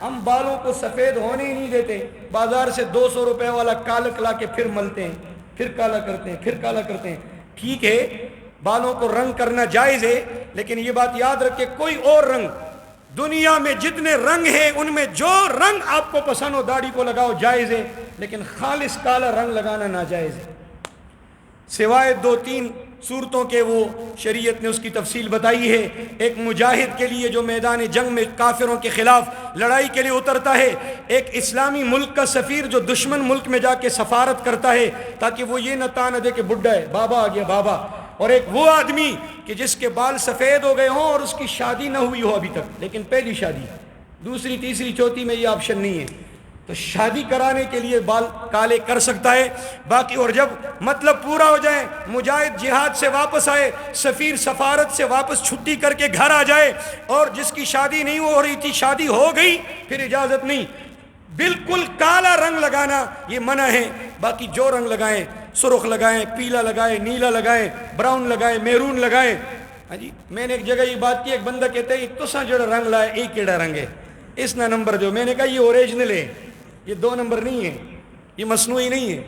ہم بالوں کو سفید ہونے ہی نہیں دیتے، بازار سے 200 روپے والا کالک لا کے پھر ملتے ہیں، پھر کالا کرتے ہیں، پھر کالا کرتے ہیں۔ ٹھیک ہے، بالوں کو رنگ کرنا جائز ہے، لیکن یہ بات یاد رکھے کوئی اور رنگ، دنیا میں جتنے رنگ ہیں ان میں جو رنگ آپ کو پسند ہو داڑھی کو لگاؤ، جائز ہے، لیکن خالص کالا رنگ لگانا ناجائز ہے۔ سوائے 2-3 صورتوں کے وہ شریعت نے اس کی تفصیل بتائی ہے۔ ایک مجاہد کے لیے جو میدان جنگ میں کافروں کے خلاف لڑائی کے لیے اترتا ہے، ایک اسلامی ملک کا سفیر جو دشمن ملک میں جا کے سفارت کرتا ہے تاکہ وہ یہ نہ تانا دے کہ بڈھا ہے، بابا آ گیا بابا، اور ایک وہ آدمی کہ جس کے بال سفید ہو گئے ہوں اور اس کی شادی نہ ہوئی ہو ابھی تک، لیکن پہلی شادی، دوسری تیسری چوتھی میں یہ آپشن نہیں ہے، تو شادی کرانے کے لیے بال کالے کر سکتا ہے۔ باقی اور جب مطلب پورا ہو جائے، مجاہد جہاد سے واپس آئے، سفیر سفارت سے واپس چھٹی کر کے گھر آ جائے، اور جس کی شادی نہیں ہو رہی تھی شادی ہو گئی، پھر اجازت نہیں۔ بالکل کالا رنگ لگانا یہ منع ہے، باقی جو رنگ لگائیں، سرخ لگائیں، پیلا لگائیں، نیلا لگائیں، براؤن لگائیں، میرون لگائیں۔ ہاں جی، میں نے ایک جگہ یہ بات کی، ایک بندہ کہتا ہے تو سا جڑا رنگ لائے ایک کیڑا رنگ ہے، اس نہ نمبر جو، میں نے کہا یہ اوریجنل ہے، یہ 2 نمبر نہیں ہے، یہ مصنوعی نہیں ہے۔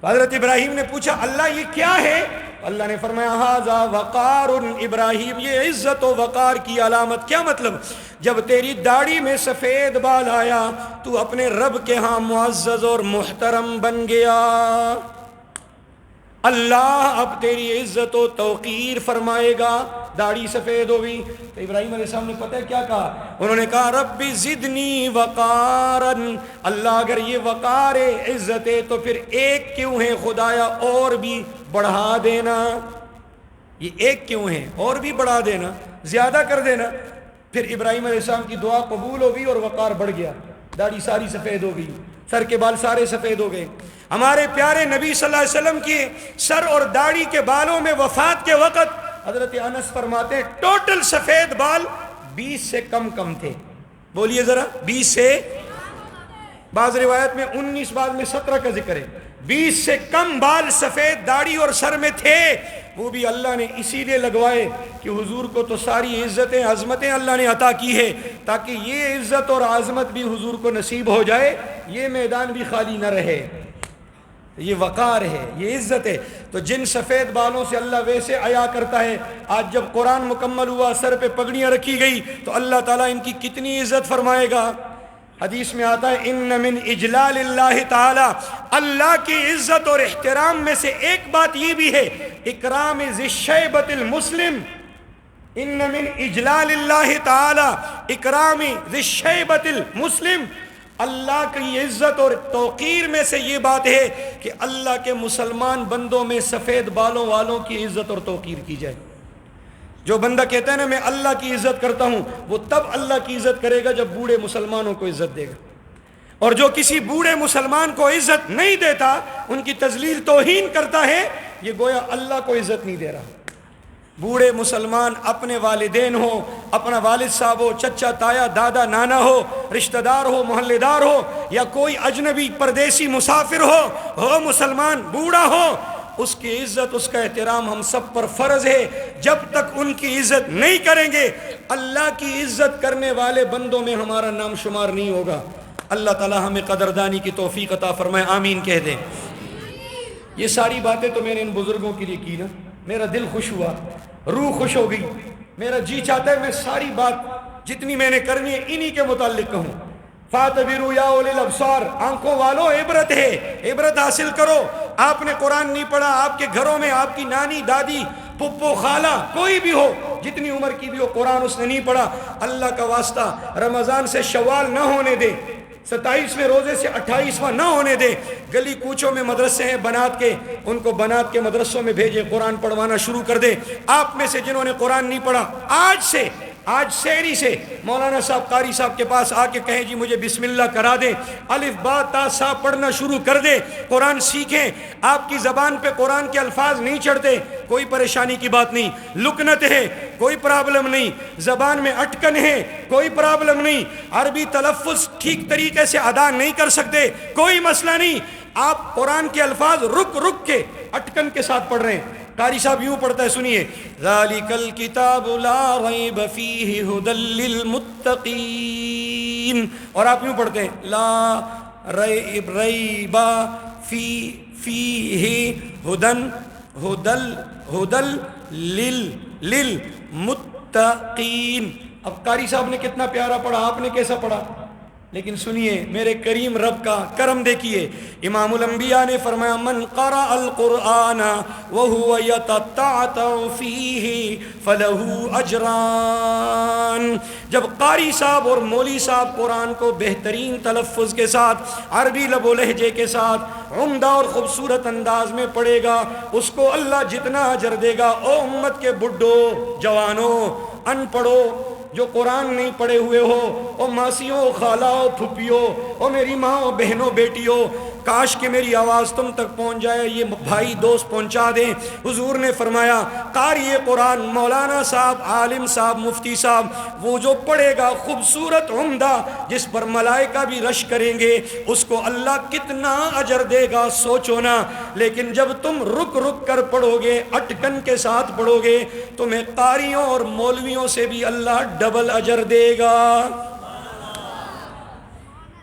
حضرت ابراہیم نے پوچھا اللہ یہ کیا ہے؟ اللہ نے فرمایا ھذا وقار ابراہیم، یہ عزت و وقار کی علامت۔ کیا مطلب؟ جب تیری داڑھی میں سفید بال آیا تو اپنے رب کے ہاں معزز اور محترم بن گیا، اللہ اب تیری عزت و توقیر فرمائے گا۔ داڑھی سفید ہو گئی تو ابراہیم علیہ السلام نے پتہ ہے کیا کہا؟ انہوں نے کہا رب زدنی وقارا، اللہ اگر یہ وقار ہے، عزت ہے، تو پھر ایک کیوں ہے خدایا، اور بھی بڑھا دینا۔ یہ ایک کیوں ہے، اور بھی بڑھا دینا، زیادہ کر دینا۔ پھر ابراہیم علیہ السلام کی دعا قبول ہو گئی اور وقار بڑھ گیا، داڑھی ساری سفید ہو گئی، سر کے بال سارے سفید ہو گئے۔ ہمارے پیارے نبی صلی اللہ علیہ وسلم کی سر اور داڑھی کے بالوں میں وفات کے وقت حضرت انس فرماتے ہیں ٹوٹل سفید بال 20 سے کم تھے۔ بولیے ذرا، 20 سے، بعض روایت میں 19، بعض میں 17 کا ذکر ہے۔ 20 سے کم بال سفید داڑھی اور سر میں تھے، وہ بھی اللہ نے اسی لیے لگوائے کہ حضور کو تو ساری عزتیں عظمتیں اللہ نے عطا کی ہے تاکہ یہ عزت اور عظمت بھی حضور کو نصیب ہو جائے، یہ میدان بھی خالی نہ رہے۔ یہ وقار ہے، یہ عزت ہے۔ تو جن سفید بالوں سے اللہ ویسے عیا کرتا ہے، آج جب قرآن مکمل ہوا، سر پہ پگڑیاں رکھی گئی، تو اللہ تعالیٰ ان کی کتنی عزت فرمائے گا۔ حدیث میں آتا ہے ان من اجلال اللہ تعالی، اللہ کی عزت اور احترام میں سے ایک بات یہ بھی ہے اکرام ذی الشیبۃ المسلم۔ ان من اجلال اللہ تعالی اکرام ذی الشیبۃ المسلم، اللہ کی عزت اور توقیر میں سے یہ بات ہے کہ اللہ کے مسلمان بندوں میں سفید بالوں والوں کی عزت اور توقیر کی جائے۔ جو بندہ کہتا ہے نا میں اللہ کی عزت کرتا ہوں، وہ تب اللہ کی عزت کرے گا جب بوڑھے مسلمانوں کو عزت دے گا، اور جو کسی بوڑھے مسلمان کو عزت نہیں دیتا، ان کی تذلیل توہین کرتا ہے، یہ گویا اللہ کو عزت نہیں دے رہا۔ بوڑھے مسلمان اپنے والدین ہو، اپنا والد صاحب ہو، چچا تایا دادا نانا ہو، رشتہ دار ہو، محلے دار ہو، یا کوئی اجنبی پردیسی مسافر ہو مسلمان بوڑھا ہو، اس کی عزت، اس کا احترام ہم سب پر فرض ہے۔ جب تک ان کی عزت نہیں کریں گے، اللہ کی عزت کرنے والے بندوں میں ہمارا نام شمار نہیں ہوگا۔ اللہ تعالی ہمیں قدردانی کی توفیق عطا فرمائے، آمین کہہ دیں۔ یہ ساری باتیں تو میں نے ان بزرگوں کے لیے کی نا، میرا دل خوش ہوا، روح خوش ہو گئی، میرا جی چاہتا ہے میں ساری بات جتنی میں نے کرنی ہے انہی کے متعلق کہوں۔ فَاعْتَبِرُوا يَا أُولِي الْأَبْصَارِ، آنکھوں والو عبرت ہے، عبرت حاصل کرو۔ آپ نے قرآن نہیں پڑھا، آپ کے گھروں میں آپ کی نانی دادی پھپھو خالہ کوئی بھی ہو، جتنی عمر کی بھی ہو، قرآن اس نے نہیں پڑھا، اللہ کا واسطہ رمضان سے شوال نہ ہونے دے، 27ویں روزے سے 28واں نہ ہونے دے۔ گلی کوچوں میں مدرسے ہیں بنات کے، ان کو بنات کے مدرسوں میں بھیجے، قرآن پڑھوانا شروع کر دے۔ آپ میں سے جنہوں نے قرآن نہیں پڑھا، آج سحری سے مولانا صاحب قاری صاحب کے پاس آ کے کہیں جی مجھے بسم اللہ کرا دیں، الف با تا سا پڑھنا شروع کر دیں، قرآن سیکھیں۔ آپ کی زبان پہ قرآن کے الفاظ نہیں چڑھتے، کوئی پریشانی کی بات نہیں، لکنت ہے کوئی پرابلم نہیں، زبان میں اٹکن ہے کوئی پرابلم نہیں، عربی تلفظ ٹھیک طریقے سے ادا نہیں کر سکتے کوئی مسئلہ نہیں، آپ قرآن کے الفاظ رک کے اٹکن کے ساتھ پڑھ رہے ہیں۔ قاری صاحب یوں پڑھتا ہے، سنیے، ذَلِكَ الْكِتَابُ لَا رَيْبَ فِيهِ هُدًى لِّلْمُتَّقِينَ، اور آپ یوں پڑھتے ہیں لا ریب فیہ ہدى للمتقین۔ اب قاری صاحب نے کتنا پیارا پڑھا، آپ نے کیسا پڑھا؟ لیکن سنیے میرے کریم رب کا کرم دیکھیے، امام الانبیاء نے فرمایا من قرأ القرآن وهو يتتعتع فيه فله اجران۔ جب قاری صاحب اور مولوی صاحب قرآن کو بہترین تلفظ کے ساتھ، عربی لب و لہجے کے ساتھ، عمدہ اور خوبصورت انداز میں پڑھے گا، اس کو اللہ جتنا اجر دے گا۔ او امت کے بڈھو، جوانوں، ان پڑھو، جو قرآن نہیں پڑھے ہوئے ہو، او ماسیوں، خالاؤ، پھپھیوں، او میری ماں، بہنوں، بیٹیوں، کاش کہ میری آواز تم تک پہنچ جائے، یہ بھائی دوست پہنچا دیں۔ حضور نے فرمایا قاری قرآن، مولانا صاحب، عالم صاحب، مفتی صاحب، وہ جو پڑھے گا خوبصورت عمدہ، جس پر ملائکہ بھی رش کریں گے، اس کو اللہ کتنا اجر دے گا سوچو نا۔ لیکن جب تم رک رک کر پڑھو گے، اٹکن کے ساتھ پڑھو گے، تمہیں قاریوں اور مولویوں سے بھی اللہ ڈبل اجر دے گا۔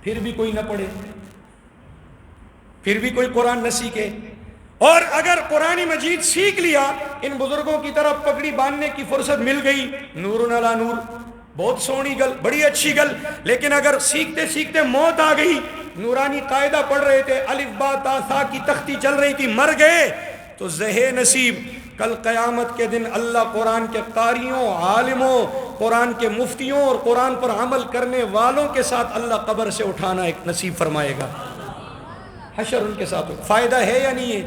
پھر بھی کوئی نہ پڑھے، پھر بھی کوئی قرآن نہ سیکھے، اور اگر قرآن مجید سیکھ لیا، ان بزرگوں کی طرف پگڑی باندھنے کی فرصت مل گئی، نور علی نور، بہت سونی گل، بڑی اچھی گل، لیکن اگر سیکھتے سیکھتے موت آ گئی، نورانی قاعدہ پڑھ رہے تھے، الف با تا سا کی تختی چل رہی تھی، مر گئے تو زہے نصیب۔ کل قیامت کے دن اللہ قرآن کے قاریوں، عالموں، قرآن کے مفتیوں اور قرآن پر عمل کرنے والوں کے ساتھ اللہ قبر سے اٹھانا ایک نصیب فرمائے گا، حشر ان کے ساتھ۔ فائدہ ہے یا نہیں ہے؟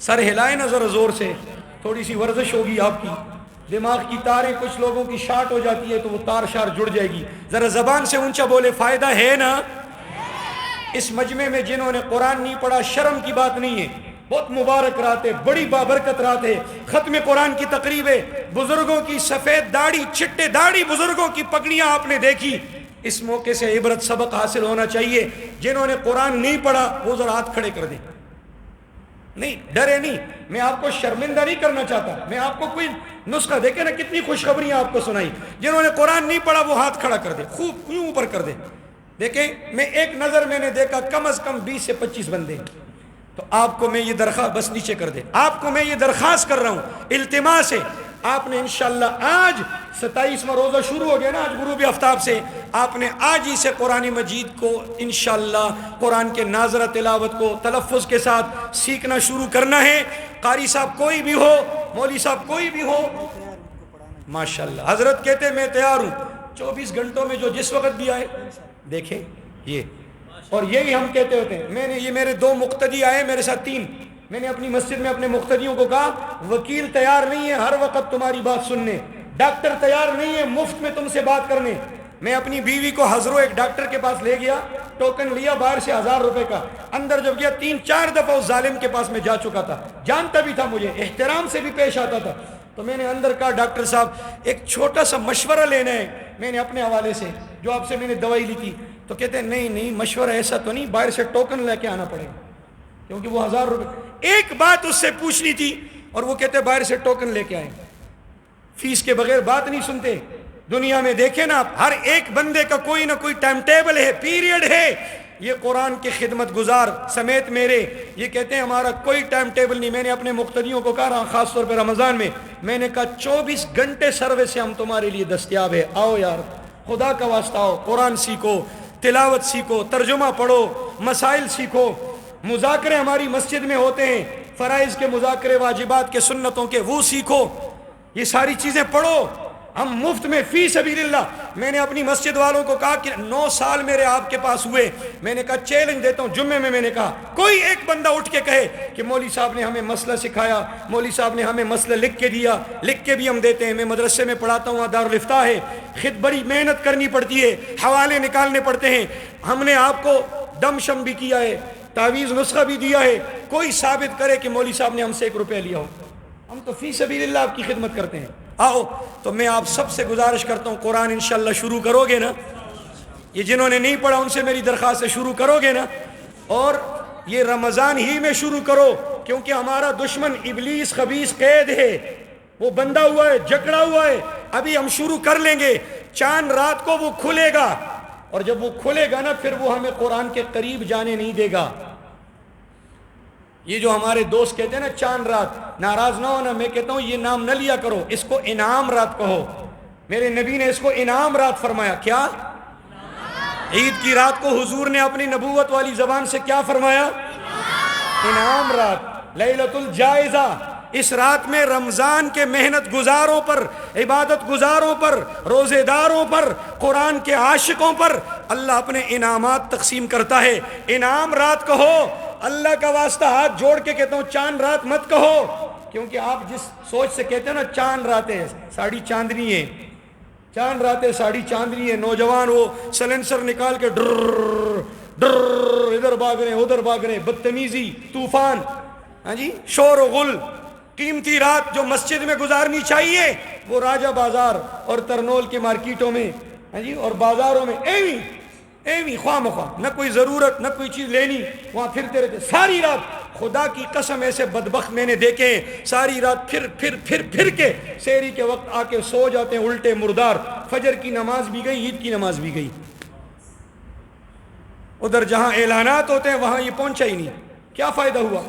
سر ہلائے نا ذرا زور سے، تھوڑی سی ورزش ہوگی آپ کی، دماغ کی تاریں کچھ لوگوں کی شارٹ ہو جاتی ہے تو وہ تار شار جڑ جائے گی، ذرا زبان سے اونچا بولے فائدہ ہے نا؟ اس مجمع میں جنہوں نے قرآن نہیں پڑھا، شرم کی بات نہیں ہے، بہت مبارک رات ہے، بڑی بابرکت رات ہے، ختم قرآن کی تقریب ہے، بزرگوں کی سفید داڑھی، چٹے داڑھی بزرگوں کی پگڑیاں آپ نے دیکھی، اس موقع سے عبرت سبق حاصل ہونا چاہیے۔ جنہوں نے قرآن نہیں پڑھا وہ ذرا ہاتھ کھڑے کر دیں، نہیں ڈرے نہیں، میں آپ کو شرمندہ نہیں کرنا چاہتا، میں آپ کو کوئی نسخہ، دیکھیں نا کتنی خوشخبریاں آپ کو سنائی۔ جنہوں نے قرآن نہیں پڑھا وہ ہاتھ کھڑا کر دے، خوب کیوں اوپر کر دے۔ دیکھیں میں ایک نظر میں نے دیکھا کم از کم 20 سے 25 بندے، تو آپ کو میں یہ درخواست، بس نیچے کر دے، آپ کو میں یہ درخواست کر رہا ہوں، التماس ہے، آپ نے انشاءاللہ آج 27واں روزہ شروع ہو گیا نا آج غروب آفتاب سے، آپ نے آج ہی سے قرآن مجید کو انشاءاللہ قرآن کے ناظرہ تلاوت کو تلفظ کے ساتھ سیکھنا شروع کرنا ہے۔ قاری صاحب کوئی بھی ہو، مولوی صاحب کوئی بھی ہو، ماشاءاللہ حضرت کہتے میں تیار ہوں 24 گھنٹوں میں جو جس وقت بھی آئے۔ دیکھیں یہ، اور یہی ہم کہتے ہوتے ہیں، میں نے یہ میرے 2 مقتدی آئے میرے ساتھ 3، میں نے اپنی مسجد میں اپنے مقتدیوں کو کہا وکیل تیار نہیں ہے ہر وقت تمہاری بات سننے، ڈاکٹر تیار نہیں ہے مفت میں تم سے بات کرنے۔ میں اپنی بیوی کو ہزرو ایک ڈاکٹر کے پاس لے گیا، ٹوکن لیا باہر سے 1000 روپے کا، اندر جب گیا 3-4 دفعہ اس ظالم کے پاس میں جا چکا تھا، جانتا بھی تھا مجھے، احترام سے بھی پیش آتا تھا، تو میں نے اندر کہا ڈاکٹر صاحب ایک چھوٹا سا مشورہ لینا ہے، میں نے اپنے حوالے سے جو آپ سے میں نے دوائی لی تھی، تو کہتے ہیں نہیں مشورہ ایسا تو نہیں، باہر سے ٹوکن لے کے آنا پڑے گا، کیونکہ وہ 1000 روپے۔ ایک بات اس سے پوچھنی تھی اور وہ کہتے باہر سے ٹوکن لے کے آئیں، فیس کے بغیر بات نہیں سنتے۔ دنیا میں دیکھیں نا آپ، ہر ایک بندے کا کوئی نہ کوئی ٹائم ٹیبل ہے، پیریڈ ہے۔ یہ قرآن کے خدمت گزار سمیت میرے یہ کہتے ہیں ہمارا کوئی ٹائم ٹیبل نہیں۔ میں نے اپنے مقتدیوں کو کہا رہا، خاص طور پہ رمضان میں نے کہا 24 گھنٹے سروس ہم تمہارے لیے دستیاب ہے، آؤ یار خدا کا واسطہ آؤ، قرآن سیکھو، تلاوت سیکھو، ترجمہ پڑھو، مسائل سیکھو، مذاکرے ہماری مسجد میں ہوتے ہیں، فرائض کے مذاکرے، واجبات کے، سنتوں کے، وہ سیکھو، یہ ساری چیزیں پڑھو، ہم مفت میں فی سبیل اللہ۔ میں نے اپنی مسجد والوں کو کہا کہ 9 سال میرے آپ کے پاس ہوئے، میں نے کہا چیلنج دیتا ہوں، جمعے میں نے کہا کوئی ایک بندہ اٹھ کے کہے کہ مولوی صاحب نے ہمیں مسئلہ سکھایا، مولوی صاحب نے ہمیں مسئلہ لکھ کے دیا، لکھ کے بھی ہم دیتے ہیں، میں مدرسے میں پڑھاتا ہوں، دارالفتاح ہے، بڑی محنت کرنی پڑتی ہے، حوالے نکالنے پڑتے ہیں، ہم نے آپ کو دم شم بھی کیا ہے، تعویذ نسخہ بھی دیا ہے، کوئی ثابت کرے کہ مولوی صاحب نے ہم سے 1 روپیہ لیا ہو، ہم تو فی سبیل اللہ آپ کی خدمت کرتے ہیں۔ آؤ، تو میں آپ سب سے گزارش کرتا ہوں قرآن انشاءاللہ شروع کرو گے نا، یہ جنہوں نے نہیں پڑھا ان سے میری درخواست ہے شروع کرو گے نا، اور یہ رمضان ہی میں شروع کرو، کیونکہ ہمارا دشمن ابلیس خبیث قید ہے، وہ بندہ ہوا ہے، جکڑا ہوا ہے، ابھی ہم شروع کر لیں گے، چاند رات کو وہ کھلے گا، اور جب وہ کھلے گا نا پھر وہ ہمیں قرآن کے قریب جانے نہیں دے گا۔ یہ جو ہمارے دوست کہتے ہیں نا چاند رات، ناراض نہ ہونا، میں کہتا ہوں یہ نام نہ لیا کرو، اس کو انعام رات کہو، میرے نبی نے اس کو انعام رات فرمایا۔ کیا؟ عید کی رات کو حضور نے اپنی نبوت والی زبان سے کیا فرمایا؟ انعام رات، لیلۃ الجائزہ۔ اس رات میں رمضان کے محنت گزاروں پر، عبادت گزاروں پر، روزے داروں پر، قرآن کے عاشقوں پر اللہ اپنے انعامات تقسیم کرتا ہے۔ انعام رات کہو، اللہ کا واسطہ ہاتھ جوڑ کے کہتا ہوں چاند رات مت کہو، کیونکہ آپ جس سوچ سے کہتے ہیں نا چاند راتیں ساڑی چاندنی ہے، چاند راتیں ساڑی چاندنی ہے، نوجوان وہ سلنسر نکال کے ڈر ڈر ادھر بھاگ رہے ہیں ادھر بھاگ رہے ہیں، بدتمیزی، طوفان، ہاں جی، شور و غل۔ قیمتی رات جو مسجد میں گزارنی چاہیے وہ راجہ بازار اور ترنول کے مارکیٹوں میں، ہاں جی، اور بازاروں میں ایویں خواہ مخواہ، نہ کوئی ضرورت نہ کوئی چیز لینی، وہاں پھرتے رہتے ساری رات۔ خدا کی قسم ایسے بدبخت میں نے دیکھے ساری رات پھر کے سحری کے وقت آ کے سو جاتے ہیں الٹے مردار۔ فجر کی نماز بھی گئی، عید کی نماز بھی گئی، ادھر جہاں اعلانات ہوتے ہیں وہاں یہ پہنچا ہی نہیں۔ کیا فائدہ ہوا؟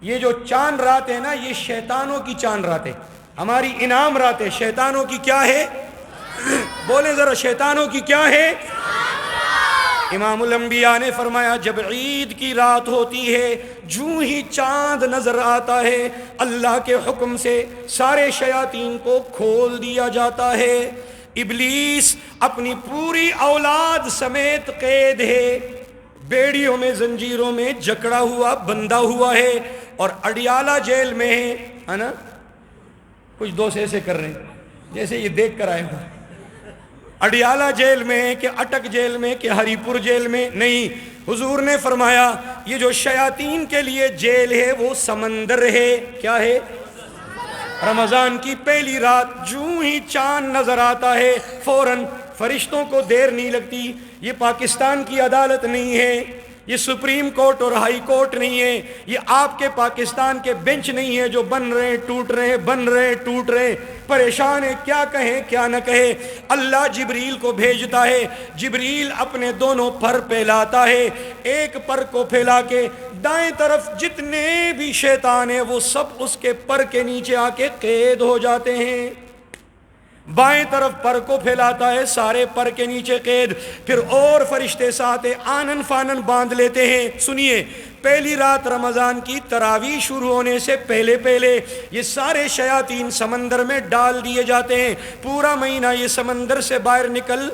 یہ جو چاند رات ہے نا، یہ شیطانوں کی چاند رات ہے، ہماری انعام رات ہے۔ شیطانوں کی کیا ہے؟ بولیں ذرا، شیطانوں کی کیا ہے؟ امام الانبیاء نے فرمایا جب عید کی رات ہوتی ہے، جوں ہی چاند نظر آتا ہے، اللہ کے حکم سے سارے شیاطین کو کھول دیا جاتا ہے۔ ابلیس اپنی پوری اولاد سمیت قید ہے، بیڑیوں میں زنجیروں میں جکڑا ہوا بندہ ہوا ہے، اور اڈیالہ جیل میں ہے نا۔ کچھ دوست ایسے کر رہے ہیں جیسے یہ دیکھ کر آئے ہوں، اڈیالہ جیل میں ہے کہ اٹک جیل میں کہ ہری پور جیل میں نہیں۔ حضور نے فرمایا یہ جو شیاطین کے لیے جیل ہے وہ سمندر ہے۔ کیا ہے؟ رمضان کی پہلی رات جوں ہی چاند نظر آتا ہے فوراً فرشتوں کو دیر نہیں لگتی۔ یہ پاکستان کی عدالت نہیں ہے، یہ سپریم کورٹ اور ہائی کورٹ نہیں ہے، یہ آپ کے پاکستان کے بینچ نہیں ہے جو بن رہے ہیں ٹوٹ رہے ہیں، بن رہے ہیں ٹوٹ رہے ہیں، پریشان ہے کیا کہیں کیا نہ کہے۔ اللہ جبریل کو بھیجتا ہے، جبریل اپنے دونوں پر پھیلاتا ہے، ایک پر کو پھیلا کے دائیں طرف جتنے بھی شیطان ہیں وہ سب اس کے پر کے نیچے آ کے قید ہو جاتے ہیں، بائیں طرف پر کو پھیلاتا ہے سارے پر کے نیچے قید، پھر اور فرشتے ساتھ آنن فانن باندھ لیتے ہیں۔ سنیے، پہلی رات رمضان کی تراویح شروع ہونے سے پہلے یہ سارے شیاطین سمندر میں ڈال دیے جاتے ہیں۔ پورا مہینہ یہ سمندر سے باہر نکل،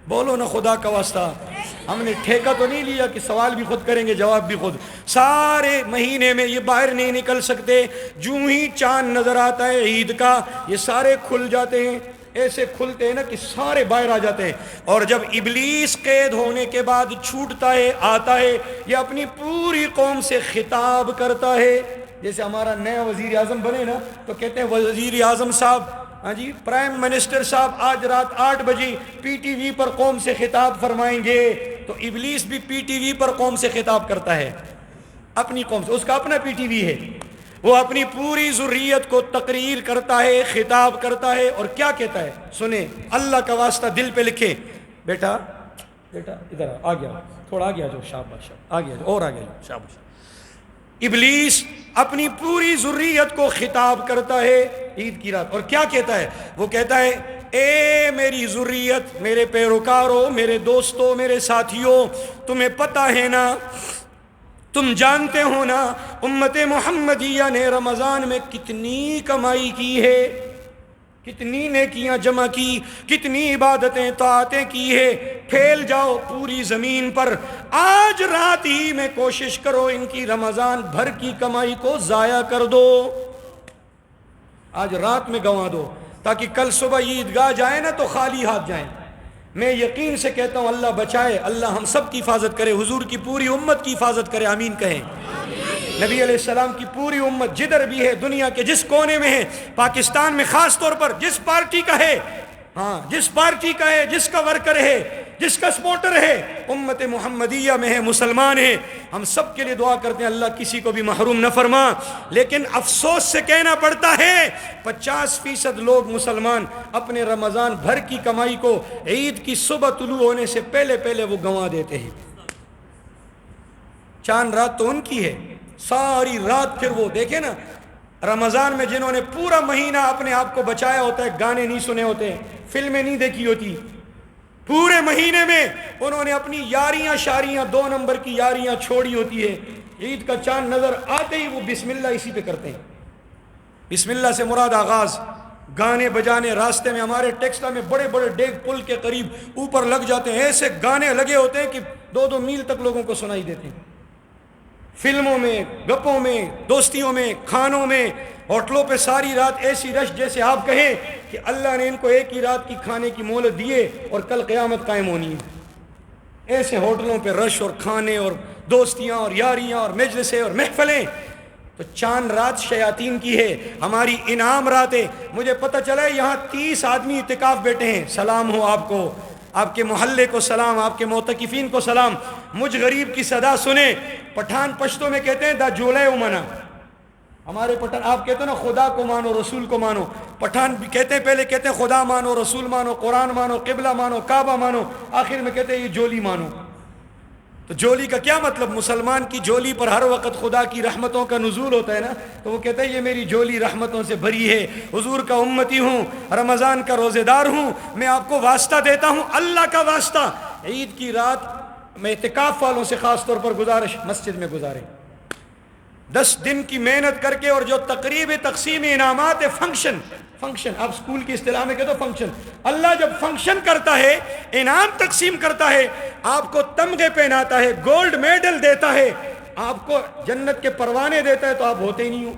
بولو نا خدا کا واسطہ، ہم نے ٹھیکہ تو نہیں لیا کہ سوال بھی خود کریں گے جواب بھی خود، سارے مہینے میں یہ باہر نہیں نکل سکتے۔ جوں ہی چاند نظر آتا ہے عید کا یہ سارے کھل جاتے ہیں، ایسے کھلتے ہیں نا کہ سارے باہر آ جاتے ہیں۔ اور جب ابلیس قید ہونے کے بعد چھوٹتا ہے آتا ہے، یہ اپنی پوری قوم سے خطاب کرتا ہے۔ جیسے ہمارا نیا وزیر اعظم بنے نا تو کہتے ہیں وزیر اعظم صاحب، ہاں جی، پرائم منسٹر صاحب آج رات 8 بجے پی ٹی وی پر قوم سے خطاب فرمائیں گے۔ تو ابلیس بھی پی ٹی وی پر قوم سے خطاب کرتا ہے، اپنی قوم سے، اس کا اپنا پی ٹی وی ہے، وہ اپنی پوری ذریت کو تقریر کرتا ہے، خطاب کرتا ہے، اور کیا کہتا ہے سنیں، اللہ کا واسطہ دل پہ لکھیں، بیٹا ادھر آ گیا، تھوڑا آ گیا جو، شاباش آ گیا جو، اور آ گیا جو، شاباش۔ ابلیس اپنی پوری ذریت کو خطاب کرتا ہے عید کی رات، اور کیا کہتا ہے؟ وہ کہتا ہے اے میری ذریت، میرے پیروکاروں، میرے دوستوں، میرے ساتھیوں، تمہیں پتہ ہے نا، تم جانتے ہو نا امت محمدیہ نے رمضان میں کتنی کمائی کی ہے، کتنی نیکیاں جمع کی، کتنی عبادتیں طاعتیں کی ہے۔ پھیل جاؤ پوری زمین پر، آج رات ہی میں کوشش کرو ان کی رمضان بھر کی کمائی کو ضائع کر دو، آج رات میں گنوا دو، تاکہ کل صبح عیدگاہ جائیں نا تو خالی ہاتھ جائیں۔ میں یقین سے کہتا ہوں اللہ بچائے، اللہ ہم سب کی حفاظت کرے، حضور کی پوری امت کی حفاظت کرے، آمین کہیں۔ نبی علیہ السلام کی پوری امت جدھر بھی ہے، دنیا کے جس کونے میں ہے، پاکستان میں خاص طور پر جس پارٹی کا ہے، ہاں جس پارٹی کا ہے، جس کا ورکر ہے، جس کا سپورٹر ہے، امت محمدیہ میں ہے، مسلمان ہے، ہم سب کے لیے دعا کرتے ہیں اللہ کسی کو بھی محروم نہ فرما۔ لیکن افسوس سے کہنا پڑتا ہے 50% لوگ مسلمان اپنے رمضان بھر کی کمائی کو عید کی صبح طلوع ہونے سے پہلے وہ گنوا دیتے ہیں۔ چاند رات تو ان کی ہے، ساری رات پھر وہ دیکھیں نا، رمضان میں جنہوں نے پورا مہینہ اپنے آپ کو بچایا ہوتا ہے، گانے نہیں سنے ہوتے، فلمیں نہیں دیکھی ہوتی، پورے مہینے میں انہوں نے اپنی یاریاں شاریاں 2 نمبر کی یاریاں چھوڑی ہوتی ہے، عید کا چاند نظر آتے ہی وہ بسم اللہ اسی پہ کرتے ہیں۔ بسم اللہ سے مراد آغاز، گانے بجانے راستے میں، ہمارے ٹیکسلا میں بڑے بڑے ڈیگ پل کے قریب اوپر لگ جاتے ہیں، ایسے گانے لگے ہوتے ہیں کہ 2 میل تک لوگوں کو سنائی دیتے ہیں۔ فلموں میں، گپوں میں، دوستیوں میں، کھانوں میں، ہوٹلوں پہ ساری رات ایسی رش جیسے آپ کہیں کہ اللہ نے ان کو ایک ہی رات کی کھانے کی مہلت دیے اور کل قیامت قائم ہونی ہے۔ ایسے ہوٹلوں پہ رش اور کھانے اور دوستیاں اور یاریاں اور مجلسیں اور محفلیں۔ تو چاند رات شیاطین کی ہے، ہماری انعام رات ہے۔ مجھے پتہ چلا ہے یہاں 30 آدمی اعتکاف بیٹھے ہیں، سلام ہو آپ کو، آپ کے محلے کو سلام، آپ کے معتکفین کو سلام۔ مجھ غریب کی صدا سنیں، پٹھان پشتوں میں کہتے ہیں دا جولے امنا، ہمارے پٹھان آپ کہتے ہیں نا خدا کو مانو رسول کو مانو، پٹھان بھی کہتے ہیں، پہلے کہتے ہیں خدا مانو رسول مانو قرآن مانو قبلہ مانو کعبہ مانو، آخر میں کہتے ہیں یہ جولی مانو۔ تو جولی کا کیا مطلب؟ مسلمان کی جولی پر ہر وقت خدا کی رحمتوں کا نزول ہوتا ہے نا، تو وہ کہتے ہیں یہ میری جولی رحمتوں سے بھری ہے، حضور کا امتی ہوں، رمضان کا روزے دار ہوں، میں آپ کو واسطہ دیتا ہوں، اللہ کا واسطہ۔ عید کی رات میں اعتکاف والوں سے خاص طور پر گزارش، مسجد میں گزاریں، 10 دن کی محنت کر کے، اور جو تقریب تقسیم انعامات فنکشن آپ اسکول کی اصطلاح میں کہتے ہو فنکشن، اللہ جب فنکشن کرتا ہے، انعام تقسیم کرتا ہے، آپ کو تمغے پہناتا ہے، گولڈ میڈل دیتا ہے، آپ کو جنت کے پروانے دیتا ہے، تو آپ ہوتے ہی نہیں ہو۔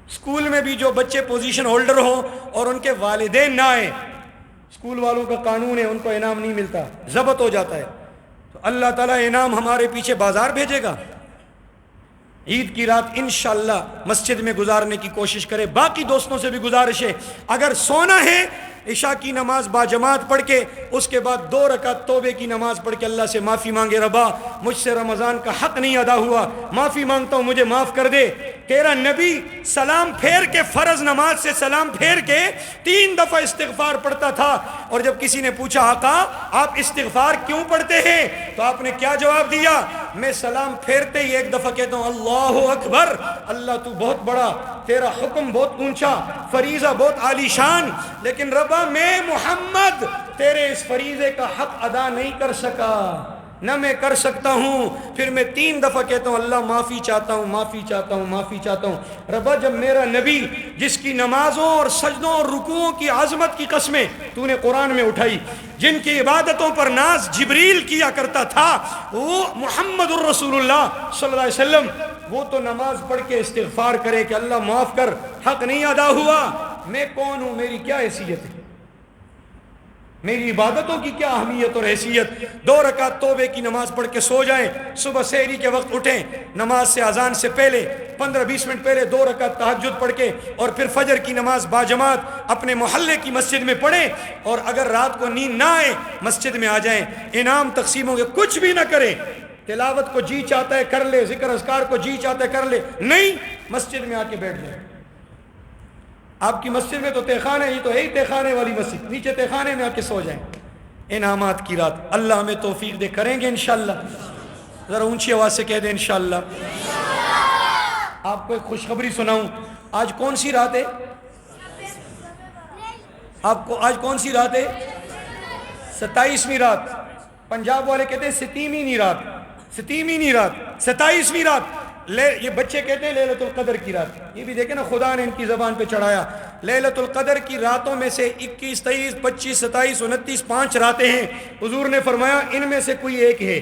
اسکول میں بھی جو بچے پوزیشن ہولڈر ہوں اور ان کے والدین نہ آئیں، اسکول والوں کا قانون ہے ان کو انعام نہیں ملتا، ضبط ہو جاتا ہے، تو اللہ تعالیٰ انعام ہمارے پیچھے بازار بھیجے گا۔ عید کی رات انشاءاللہ مسجد میں گزارنے کی کوشش کرے۔ باقی دوستوں سے بھی گزارش ہے، اگر سونا ہے عشاء کی نماز باجماعت پڑھ کے، اس کے بعد 2 رکعت توبے کی نماز پڑھ کے اللہ سے معافی مانگے، ربا مجھ سے رمضان کا حق نہیں ادا ہوا، معافی مانگتا ہوں، مجھے معاف کر دے۔ تیرا نبی سلام پھیر کے، فرض نماز سے سلام پھیر کے 3 دفعہ استغفار پڑھتا تھا، اور جب کسی نے پوچھا آقا آپ استغفار کیوں پڑھتے ہیں، تو آپ نے کیا جواب دیا؟ میں سلام پھیرتے ہی 1 دفعہ کہتا ہوں اللہ اکبر، اللہ تو بہت بڑا، تیرا حکم بہت اونچا، فریضہ بہت عالی شان، لیکن ربا میں محمد تیرے اس فریضے کا حق ادا نہیں کر سکا، نہ میں کر سکتا ہوں۔ پھر میں 3 دفعہ کہتا ہوں اللہ معافی چاہتا ہوں، معافی چاہتا ہوں، معافی چاہتا ہوں۔ ربا جب میرا نبی جس کی نمازوں اور سجدوں اور رکوعوں کی عظمت کی قسمیں تو نے قرآن میں اٹھائی، جن کی عبادتوں پر ناز جبریل کیا کرتا تھا، وہ محمد الرسول اللہ صلی اللہ علیہ وسلم، وہ تو نماز پڑھ کے استغفار کرے کہ اللہ معاف کر، حق نہیں ادا ہوا، میں کون ہوں، میری کیا حیثیت ہے، میری عبادتوں کی کیا اہمیت اور حیثیت۔ 2 رکعت توبے کی نماز پڑھ کے سو جائیں، صبح سحری کے وقت اٹھیں، نماز سے اذان سے پہلے 15-20 منٹ پہلے 2 رکعت تہجد پڑھ کے، اور پھر فجر کی نماز باجماعت اپنے محلے کی مسجد میں پڑھیں، اور اگر رات کو نیند نہ آئے مسجد میں آ جائیں، انعام تقسیم ہوں گے، کچھ بھی نہ کریں، تلاوت کو جی چاہتا ہے کر لے، ذکر اذکار کو جی چاہتا ہے کر لے، نہیں مسجد میں آ کے بیٹھ جائیں۔ آپ کی مسجد میں تو تہخانے، یہ تو ہے ہی تہخانے والی مسجد، نیچے تہخانے میں آ کے سو جائیں۔ انعامات کی رات اللہ ہمیں توفیق دے، کریں گے انشاءاللہ، ذرا اونچی آواز سے کہہ دیں انشاءاللہ۔ آپ کو ایک خوشخبری سناؤں، آج کون سی رات ہے؟ آپ کو آج کون سی رات ہے؟ 27ویں رات، پنجاب والے کہتے ہیں ستیمینی رات، 27ویں رات، یہ بچے کہتے ہیں لیلۃ القدر کی رات، یہ بھی دیکھیں نا خدا نے ان کی زبان پہ چڑھایا۔ لیلۃ القدر کی راتوں میں سے 21، 23، 25، 27، 29 5 راتیں ہیں، حضور نے فرمایا ان میں سے کوئی ایک ہے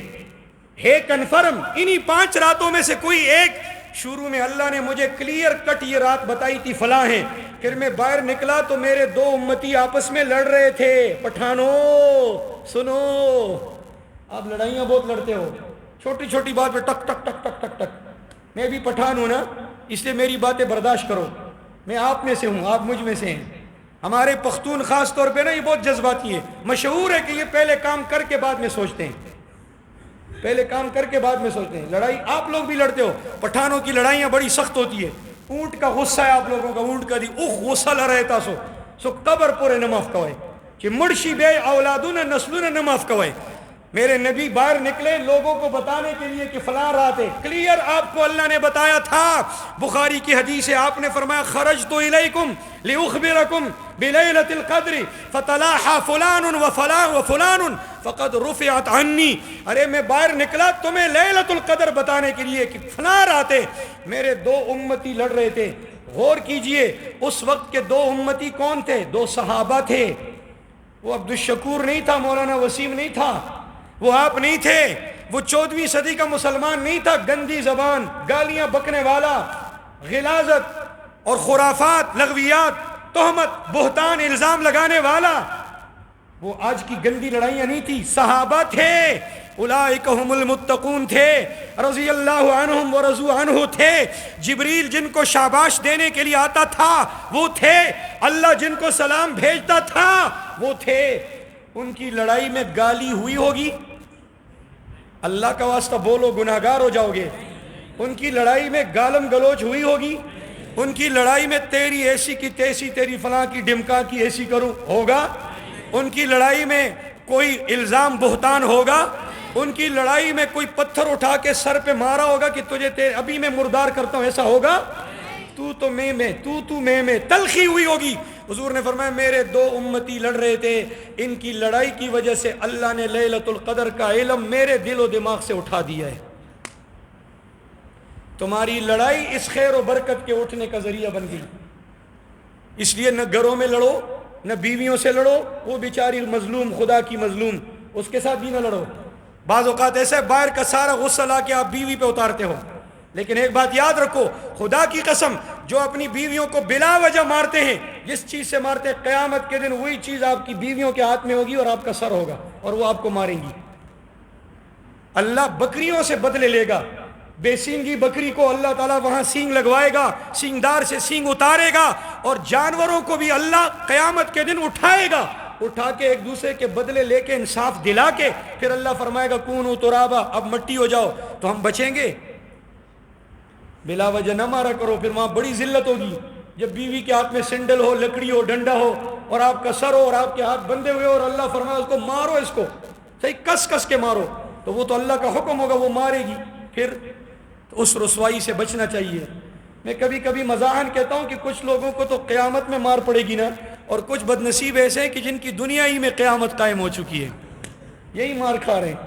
کنفرم، انہی 5 راتوں میں سے کوئی ایک۔ شروع میں اللہ نے مجھے کلیئر کٹ یہ رات بتائی تھی فلاں ہیں، پھر میں باہر نکلا تو میرے 2 امتی آپس میں لڑ رہے تھے۔ پٹھانوں سنو، آپ لڑائیاں بہت لڑتے ہو، چھوٹی چھوٹی بات پہ ٹک ٹک ٹک ٹک ٹک ٹک، میں بھی پٹھان ہوں نا، اس لیے میری باتیں برداشت کرو، میں آپ میں سے ہوں، آپ مجھ میں سے ہیں۔ ہمارے پختون خاص طور پہ نا یہ بہت جذباتی ہے، مشہور ہے کہ یہ پہلے کام کر کے بعد میں سوچتے ہیں، پہلے کام کر کے بعد میں سوچتے ہیں۔ لڑائی آپ لوگ بھی لڑتے ہو، پٹھانوں کی لڑائیاں بڑی سخت ہوتی ہے، اونٹ کا غصہ ہے آپ لوگوں کا، اونٹ کا دی اوہ غصہ لڑ رہتا سو قبر پورے نماف کوئے کہ مرشی بے اولادون نسلون نماف کوئے۔ میرے نبی باہر نکلے لوگوں کو بتانے کے لیے کہ فلاں رات ہے، کلیئر آپ کو اللہ نے بتایا تھا۔ بخاری کی حدیث ہے، آپ نے فرمایا خرجت الیکم لاخبرکم بلیلۃ القدر فتلاحى فلان وفلان وفلان فقد رفعت عنی۔ ارے میں باہر نکلا تمہیں لیلۃ القدر بتانے کے لیے کہ فلاں رات ہے۔ میرے دو امتی لڑ رہے تھے، غور کیجئے اس وقت کے دو امتی کون تھے؟ دو صحابہ تھے۔ وہ عبدالشکور نہیں تھا، مولانا وسیم نہیں تھا، وہ آپ نہیں تھے، وہ 14ویں صدی کا مسلمان نہیں تھا، گندی زبان، گالیاں بکنے والا، غلاظت اور خرافات، لغویات، تہمت، بہتان، الزام لگانے والا۔ وہ آج کی گندی لڑائیاں نہیں تھی، صحابہ تھے، اولئک هم المتقون تھے، رضی اللہ عنہم ورضوا عنہ تھے۔ جبریل جن کو شاباش دینے کے لیے آتا تھا وہ تھے، اللہ جن کو سلام بھیجتا تھا وہ تھے۔ ان کی لڑائی میں گالی ہوئی ہوگی؟ اللہ کا واسطہ بولو، گناہگار ہو جاؤ گے۔ ان کی لڑائی میں گالم گلوچ ہوئی ہوگی؟ ان کی لڑائی میں تیری ایسی کی تیسی، تیری فلاں کی ڈمکا کی ایسی کروں ہوگا؟ ان کی لڑائی میں کوئی الزام بہتان ہوگا؟ ان کی لڑائی میں کوئی پتھر اٹھا کے سر پہ مارا ہوگا کہ تجھے ابھی میں مردار کرتا ہوں، ایسا ہوگا؟ تو میں تو میں تلخی ہوئی ہوگی۔ حضور نے فرمایا میرے دو امتی لڑ رہے تھے، ان کی لڑائی کی وجہ سے اللہ نے لیلۃ القدر کا علم میرے دل و دماغ سے اٹھا دیا ہے۔ تمہاری لڑائی اس خیر و برکت کے اٹھنے کا ذریعہ بن گئی۔ اس لیے نہ گھروں میں لڑو، نہ بیویوں سے لڑو، وہ بیچاری مظلوم، خدا کی مظلوم، اس کے ساتھ بھی نہ لڑو۔ بعض اوقات ایسے باہر کا سارا غصہ لا کے آپ بیوی پہ اتارتے ہو، لیکن ایک بات یاد رکھو، خدا کی قسم جو اپنی بیویوں کو بلا وجہ مارتے ہیں، جس چیز سے مارتے ہیں، قیامت کے دن وہی چیز آپ کی بیویوں کے ہاتھ میں ہوگی اور آپ کا سر ہوگا اور وہ آپ کو ماریں گی۔ اللہ بکریوں سے بدلے لے گا، بے سینگی بکری کو اللہ تعالیٰ وہاں سینگ لگوائے گا، سینگدار سے سینگ اتارے گا، اور جانوروں کو بھی اللہ قیامت کے دن اٹھائے گا، اٹھا کے ایک دوسرے کے بدلے لے کے انصاف دلا کے پھر اللہ فرمائے گا کونوا ترابا، اب مٹی ہو جاؤ۔ تو ہم بچیں گے؟ بلا وجہ نہ مارا کرو، پھر وہاں بڑی ذلت ہوگی جب بیوی کے ہاتھ میں سینڈل ہو، لکڑی ہو، ڈنڈا ہو اور آپ کا سر ہو اور آپ کے ہاتھ بندھے ہوئے اور اللہ فرمائے اس کو مارو، اس کو صحیح کس کس کے مارو، تو وہ تو اللہ کا حکم ہوگا، وہ مارے گی۔ پھر تو اس رسوائی سے بچنا چاہیے۔ میں کبھی کبھی مزاحاً کہتا ہوں کہ کچھ لوگوں کو تو قیامت میں مار پڑے گی نا، اور کچھ بد نصیب ایسے ہیں کہ جن کی دنیا ہی میں قیامت قائم ہو چکی ہے، یہی مار کھا رہے ہیں۔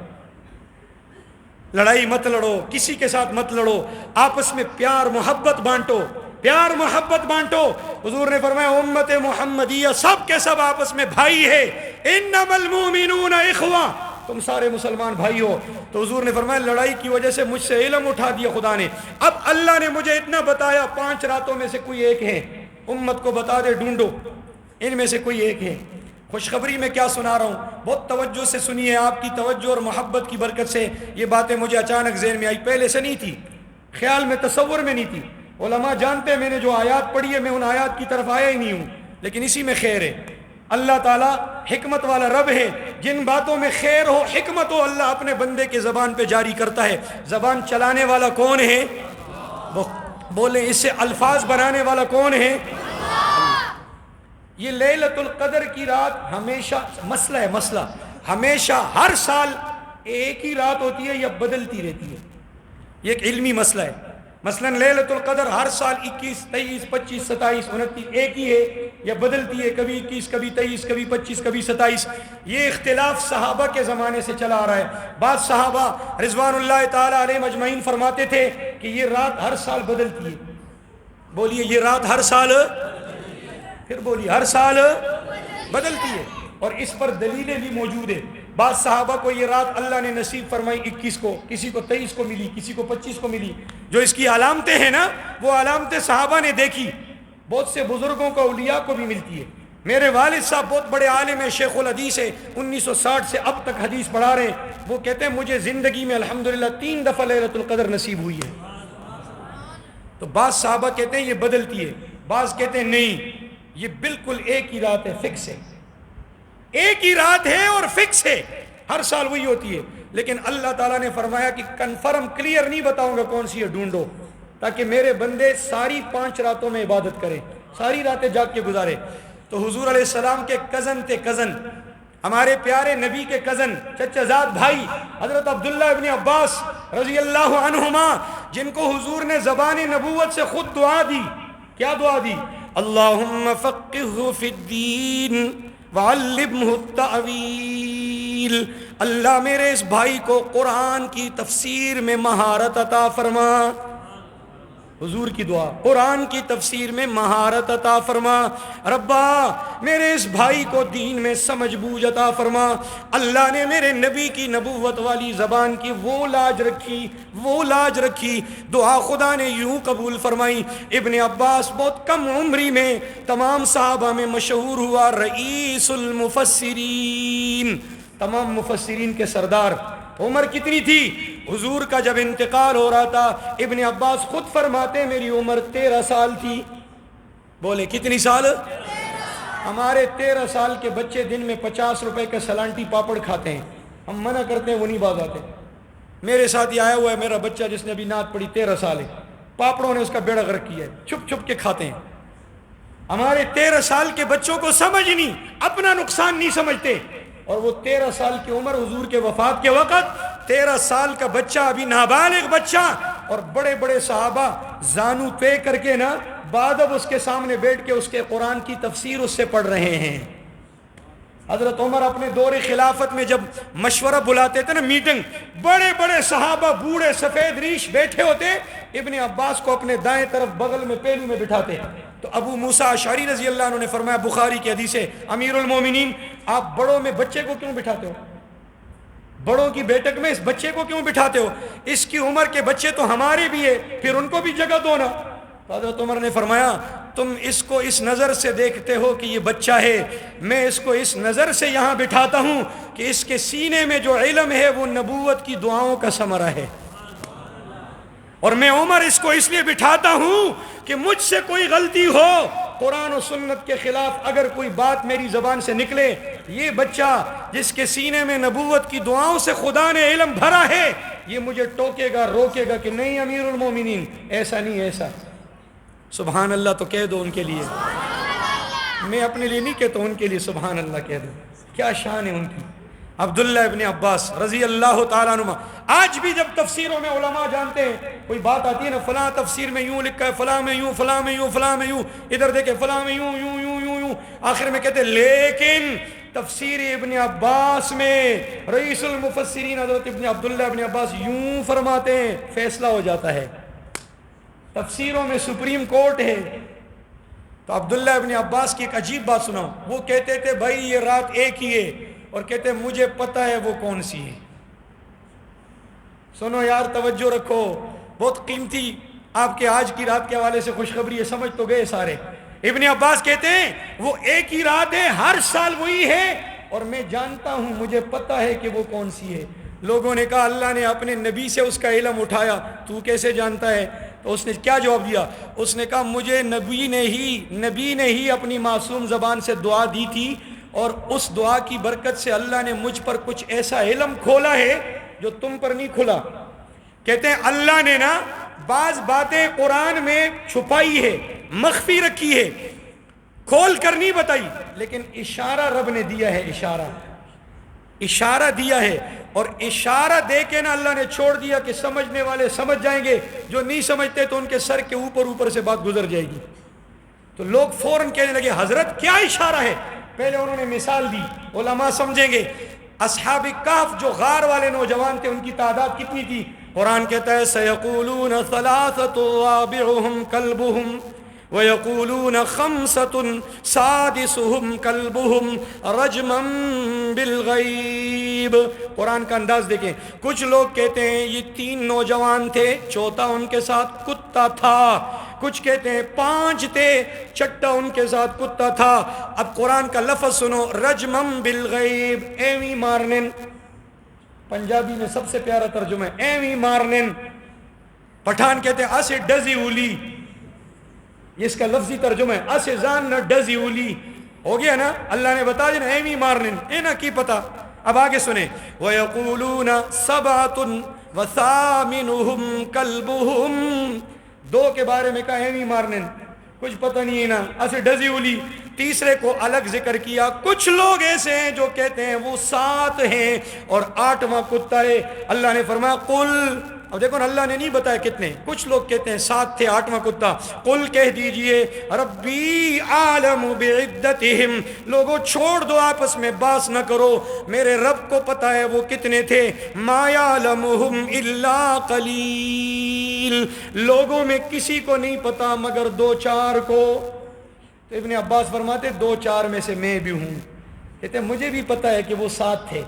لڑائی مت لڑو، کسی کے ساتھ مت لڑو، آپس میں پیار محبت بانٹو، پیار محبت بانٹو۔ حضور نے فرمایا امت محمدیہ سب کے سب آپس میں بھائی ہے، انما المؤمنون اخوہ، تم سارے مسلمان بھائی ہو۔ تو حضور نے فرمایا لڑائی کی وجہ سے مجھ سے علم اٹھا دیا خدا نے، اب اللہ نے مجھے اتنا بتایا 5 راتوں میں سے کوئی ایک ہے، امت کو بتا دے ڈھونڈو ان میں سے کوئی ایک ہے۔ خوشخبری میں کیا سنا رہا ہوں، بہت توجہ سے سنیے، آپ کی توجہ اور محبت کی برکت سے یہ باتیں مجھے اچانک ذہن میں آئی، پہلے سے نہیں تھی، خیال میں، تصور میں نہیں تھی۔ علماء جانتے ہیں میں نے جو آیات پڑھی ہے میں ان آیات کی طرف آیا ہی نہیں ہوں، لیکن اسی میں خیر ہے۔ اللہ تعالیٰ حکمت والا رب ہے، جن باتوں میں خیر ہو، حکمت ہو، اللہ اپنے بندے کے زبان پہ جاری کرتا ہے۔ زبان چلانے والا کون ہے؟ بولیں، اس سے الفاظ بنانے والا کون ہے؟ یہ لیلۃ القدر کی رات ہمیشہ مسئلہ ہے، مسئلہ ہمیشہ ہر سال ایک ہی رات ہوتی ہے یا بدلتی رہتی ہے، یہ ایک علمی مسئلہ ہے۔ مثلا لیلۃ القدر ہر سال 21، 23، 25، 27، 29 ایک ہی ہے یا بدلتی ہے، کبھی 21، کبھی 23، کبھی 25، کبھی 27۔ یہ اختلاف صحابہ کے زمانے سے چلا آ رہا ہے۔ بعض صحابہ رضوان اللہ تعالیٰ علیہ مجمعین فرماتے تھے کہ یہ رات ہر سال بدلتی ہے۔ بولیے، یہ رات ہر سال، پھر بولیے، ہر سال بدلتی ہے، اور اس پر دلیلیں بھی موجود ہیں۔ بعض صحابہ کو یہ رات اللہ نے نصیب فرمائی 21 کو، کسی کو 23 کو ملی، کسی کو 25 کو ملی۔ جو اس کی علامتیں ہیں نا، وہ علامتیں صحابہ نے دیکھی، بہت سے بزرگوں کو، اولیاء کو بھی ملتی ہے۔ میرے والد صاحب بہت بڑے عالم ہیں، شیخ الحدیث ہے، 1960 سے اب تک حدیث پڑھا رہے ہیں۔ وہ کہتے ہیں مجھے زندگی میں الحمدللہ 3 دفعہ لیلۃ القدر نصیب ہوئی ہے۔ تو بعض صحابہ کہتے ہیں یہ بدلتی ہے، بعض کہتے ہیں نہیں، یہ بالکل ایک ہی رات ہے، فکس ہے، ایک ہی رات ہے اور فکس ہے، ہر سال وہی ہوتی ہے۔ لیکن اللہ تعالیٰ نے فرمایا کہ کنفرم کلیئر نہیں بتاؤں گا کون سی ہے، ڈھونڈو، تاکہ میرے بندے ساری 5 راتوں میں عبادت کریں، ساری راتیں جاگ کے گزارے۔ تو حضور علیہ السلام کے کزن تھے، کزن ہمارے پیارے نبی کے کزن چچا زاد بھائی حضرت عبداللہ ابن عباس رضی اللہ عنہما، جن کو حضور نے زبان نبوت سے خود دعا دی. کیا دعا دی؟ اللہم فقہہ فی الدین وعلمہ التأویل. اللہ میرے اس بھائی کو قرآن کی تفسیر میں مہارت عطا فرما. حضور کی دعا، قرآن کی تفسیر میں مہارت عطا فرما. ربا میرے اس بھائی کو دین میں سمجھ بوجھ عطا فرما. اللہ نے میرے نبی کی نبوت والی زبان کی وہ لاج رکھی. دعا خدا نے یوں قبول فرمائی. ابن عباس بہت کم عمری میں تمام صحابہ میں مشہور ہوا رئیس المفسرین، تمام مفسرین کے سردار. عمر کتنی تھی حضور کا جب انتقال ہو رہا تھا؟ ابن عباس خود فرماتے میری عمر 13 سال تھی. بولے کتنی سال؟ ہمارے 13 سال کے بچے دن میں 50 روپے کا سلانٹی پاپڑ کھاتے ہیں. ہم منع کرتے ہیں وہ نہیں باز آتے. میرے ساتھ یہ آیا ہوا ہے میرا بچہ جس نے ابھی نعت پڑھی، 13 سال ہے. پاپڑوں نے اس کا بیڑا غرق کیا ہے، چھپ چھپ کے کھاتے ہیں. ہمارے 13 سال کے بچوں کو سمجھ نہیں، اپنا نقصان نہیں سمجھتے. اور وہ 13 سال کی عمر حضور کے وفات کے وقت 13 سال کا بچہ، ابھی نابالغ بچہ، اور بڑے بڑے صحابہ زانو طے کر کے نا بادب اس کے سامنے بیٹھ کے اس کے قرآن کی تفسیر اس سے پڑھ رہے ہیں. حضرت عمر اپنے دور خلافت میں جب مشورہ بلاتے تھے نا، میٹنگ، بڑے بڑے صحابہ بوڑھے سفید ریش بیٹھے ہوتے، ابن عباس کو اپنے دائیں طرف بغل میں پہلو میں بٹھاتے. تو ابو موسیٰ اشعری رضی اللہ عنہ نے فرمایا، بخاری کی حدیث ہے، امیر المومنین آپ بڑوں میں بچے کو کیوں بٹھاتے ہو؟ بڑوں کی بیٹک میں اس بچے کو کیوں بٹھاتے ہو؟ اس کی عمر کے بچے تو ہمارے بھی ہے، پھر ان کو بھی جگہ دو نا. تو حضرت عمر نے فرمایا، تم اس کو اس نظر سے دیکھتے ہو کہ یہ بچہ ہے، میں اس کو اس نظر سے یہاں بٹھاتا ہوں کہ اس کے سینے میں جو علم ہے وہ نبوت کی دعاؤں کا ثمرہ ہے. اور میں عمر اس کو اس لیے بٹھاتا ہوں کہ مجھ سے کوئی غلطی ہو، قرآن و سنت کے خلاف اگر کوئی بات میری زبان سے نکلے، یہ بچہ جس کے سینے میں نبوت کی دعاؤں سے خدا نے علم بھرا ہے، یہ مجھے ٹوکے گا، روکے گا کہ نہیں امیر المومنین ایسا نہیں، ایسا. سبحان اللہ تو کہہ دو ان کے لیے. میں اپنے لیے نہیں کہتا، ان کے لیے سبحان اللہ کہہ دو. کیا شان ہے ان کی. عبداللہ ابن عباس رضی اللہ تعالیٰ عنہ. آج بھی جب تفسیروں میں علماء جانتے ہیں، کوئی بات آتی ہے نا، فلاں تفسیر میں یوں لکھا ہے، فلاں میں یوں، فلاں میں یوں، فلاں میں یوں، ادھر دیکھیں فلاں میں یوں یوں یوں یوں یوں، آخر میں کہتے ہیں لیکن تفسیر ابن عباس میں رئیس المفسرین حضرت عبداللہ ابن عباس یوں فرماتے ہیں، فیصلہ ہو جاتا ہے. تفسیروں میں سپریم کورٹ ہے. تو عبداللہ ابن عباس کی ایک عجیب بات سناؤ. وہ کہتے تھے بھائی یہ رات ایک ہی ہے، اور کہتے مجھے پتہ ہے وہ کون سی ہے. سنو یار، توجہ رکھو، بہت قیمتی آپ کے آج کی رات کے حوالے سے خوشخبری ہے. سمجھ تو گئے سارے. ابن عباس کہتے ہیں وہ ایک ہی رات ہے، ہر سال وہی ہے، اور میں جانتا ہوں، مجھے پتہ ہے کہ وہ کون سی ہے. لوگوں نے کہا اللہ نے اپنے نبی سے اس کا علم اٹھایا، تو کیسے جانتا ہے؟ تو اس نے کیا جواب دیا؟ اس نے کہا مجھے نبی نے ہی اپنی معصوم زبان سے دعا دی تھی، اور اس دعا کی برکت سے اللہ نے مجھ پر کچھ ایسا علم کھولا ہے جو تم پر نہیں کھلا. کہتے ہیں اللہ نے نا بعض باتیں قرآن میں چھپائی ہے، مخفی رکھی ہے، کھول کر نہیں بتائی، لیکن اشارہ رب نے دیا ہے. اشارہ دیا ہے، اور اشارہ دے کے نا اللہ نے چھوڑ دیا کہ سمجھنے والے سمجھ جائیں گے، جو نہیں سمجھتے تو ان کے سر کے اوپر سے بات گزر جائے گی. تو لوگ فوراً کہنے لگے حضرت کیا اشارہ ہے؟ پہلے انہوں نے مثال دی، علماء سمجھیں گے. اصحاب کہف جو غار والے نوجوان تھے، ان کی تعداد کتنی تھی؟ قرآن کہتا ہے سیقولون ثلاثۃ رابعہم کلبہم وَيَقُولُونَ خَمْسَةٌ سَادِسُهُمْ كَلْبُهُمْ رَجْمًا بِالْغَيْبِ. قرآن کا انداز دیکھیں. کچھ لوگ کہتے ہیں یہ 3 نوجوان تھے، چوتھا ان کے ساتھ کتا تھا. کچھ کہتے ہیں 5 تھے، چھٹا ان کے ساتھ کتا تھا. اب قرآن کا لفظ سنو، رجمم بالغیب، ایویں مارنن. پنجابی میں سب سے پیارا ترجمہ ہے ایویں مارنن. پٹھان کہتے ہیں اسے ڈزی اولی، یہ اس کا لفظی ترجمہ ہے، اسے زان نہ ڈزی اولی. ہو گیا نا، اللہ نے بتا دیا ایویں مارنن، اے نا کی پتا. اب آگے سنیں، وَيَقُولُونَ سَبْعَةٌ وَثَامِنُهُمْ كَلْبُهُمْ. 2 کے بارے میں کہا ایویں مارنن، کچھ پتہ نہیں ہے نا، اسے ڈزی اولی. تیسرے کو الگ ذکر کیا. کچھ لوگ ایسے ہیں جو کہتے ہیں وہ 7 ہیں اور 8واں کتا ہے. اللہ نے فرمایا قل، اب دیکھو نا اللہ نے نہیں بتایا کتنے. کچھ لوگ کہتے ہیں 7 تھے 8واں کتا. قل کہہ دیجئے ربی عالم بعدتہم، لوگوں چھوڑ دو آپس میں باس نہ کرو، میرے رب کو پتا ہے وہ کتنے تھے. ما یعلمہم الا قلیل، لوگوں میں کسی کو نہیں پتا مگر 2-4 کو. تو ابن عباس فرماتے 2-4 میں سے میں بھی ہوں. کہتے ہیں مجھے بھی پتا ہے کہ وہ 7 تھے،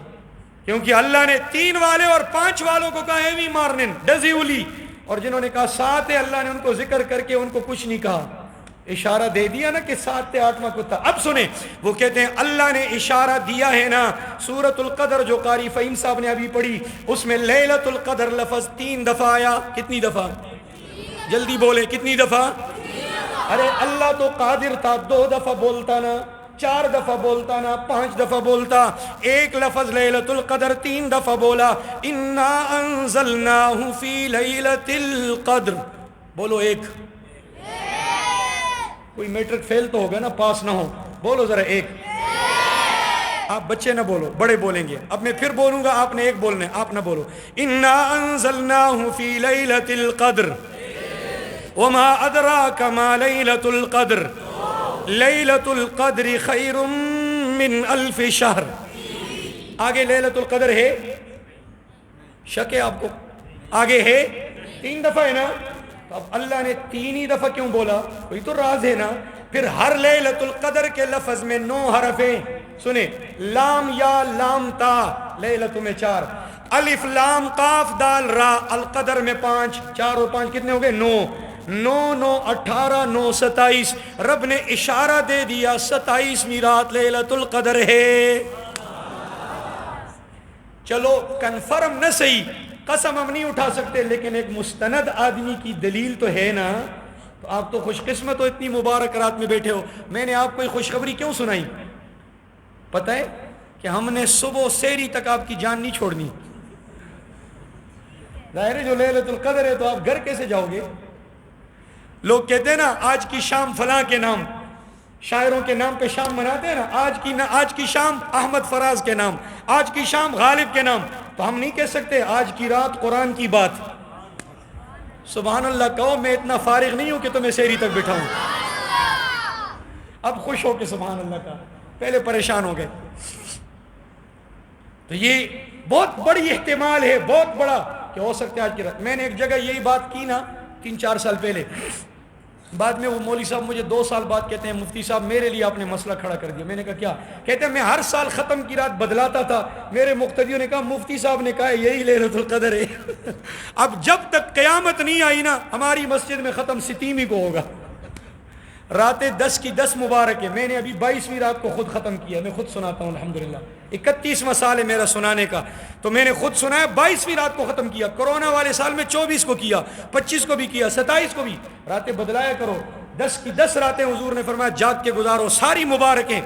کیونکہ اللہ نے 3 والے اور 5 والوں کو کہا ایوی مارنن ڈزی اولی، اور جنہوں نے کہا 7 ہے اللہ نے ان کو ذکر کر کے ان کو کچھ نہیں کہا، اشارہ دے دیا نا کہ 7 تھے 8واں کتا. اب سنیں وہ کہتے ہیں اللہ نے اشارہ دیا ہے نا. سورۃ القدر جو قاری فہیم صاحب نے ابھی پڑھی اس میں لیلۃ القدر لفظ 3 دفعہ آیا. کتنی دفعہ؟ جلدی بولیں کتنی دفعہ؟ ارے اللہ تو قادر تھا 2 دفعہ بولتا نا، 4 دفعہ بولتا نا، 5 دفعہ بولتا. ایک لفظ لیلۃ القدر 3 دفعہ بولا. انا انزلناہ فی لیلۃ القدر، بولو ایک. کوئی میٹرک فیل تو ہوگا نا، پاس نہ ہو. بولو ذرا ایک. آپ بچے نہ بولو، بڑے بولیں گے. اب میں پھر بولوں گا، آپ نے ایک بولنا ہے، آپ نہ بولو. انا انزلناہ فی لیلۃ القدر وما ادراک ما لیلۃ القدر لیلۃ القدر خیر من 1000 شہر. آگے لیلۃ القدر ہے، شک ہے آپ کو؟ آگے ہے 3 دفعہ ہے نا. تو اب اللہ نے 3 ہی دفعہ کیوں بولا؟ کوئی تو راز ہے نا. پھر ہر لیلۃ القدر کے لفظ میں 9 حرف ہیں. سنیں، لام یا لام تا لیلۃ میں 4، الف لام قاف دال را القدر میں 5، 4 اور 5 کتنے ہو گئے؟ 9. 9 9 18 9 27. رب نے اشارہ دے دیا 27ویں رات لیلۃ القدر ہے. چلو کنفرم نہ صحیح، قسم ہم نہیں اٹھا سکتے، لیکن ایک مستند آدمی کی دلیل تو ہے نا. تو آپ تو خوش قسمت ہو، اتنی مبارک رات میں بیٹھے ہو. میں نے آپ کو خوشخبری کیوں سنائی پتہ ہے؟ کہ ہم نے صبح سحری تک آپ کی جان نہیں چھوڑنی. ظاہر ہے جو لیلۃ القدر ہے تو آپ گھر کیسے جاؤ گے؟ لوگ کہتے ہیں نا آج کی شام فلاں کے نام، شاعروں کے نام پہ شام مناتے ہیں نا، آج کی شام احمد فراز کے نام، آج کی شام غالب کے نام. تو ہم نہیں کہہ سکتے آج کی رات قرآن کی بات. سبحان اللہ کہو، میں اتنا فارغ نہیں ہوں کہ تمہیں سحری تک بٹھاؤں. اب خوش ہو کے سبحان اللہ کا، پہلے پریشان ہو گئے. تو یہ بہت بڑی احتمال ہے، بہت بڑا، کہ ہو سکتا ہے آج کی رات. میں نے ایک جگہ یہی بات کی نا 3-4 سال پہلے. بعد میں وہ مولوی صاحب مجھے 2 سال بعد کہتے ہیں مفتی صاحب میرے لیے آپ نے مسئلہ کھڑا کر دیا. میں نے کہا کیا؟ کہتے ہیں میں ہر سال ختم کی رات بدلاتا تھا. میرے مقتدیوں نے کہا مفتی صاحب نے کہا یہی لیلۃ القدر ہے. اب جب تک قیامت نہیں آئی نا ہماری مسجد میں ختم ستیمی کو ہوگا. راتیں 10 کی 10 مبارک ہے. میں نے ابھی 22ویں رات کو خود ختم کیا. میں خود سناتا ہوں الحمدللہ. 31واں سال ہے میرا سنانے کا، تو میں نے خود سنایا. 22ویں رات کو ختم کیا. کرونا والے سال میں 24 کو کیا، 25 کو بھی کیا، 27 کو بھی. راتیں بدلایا کرو. 10 کی 10 راتیں حضور نے فرمایا جاگ کے گزارو، ساری مبارکیں.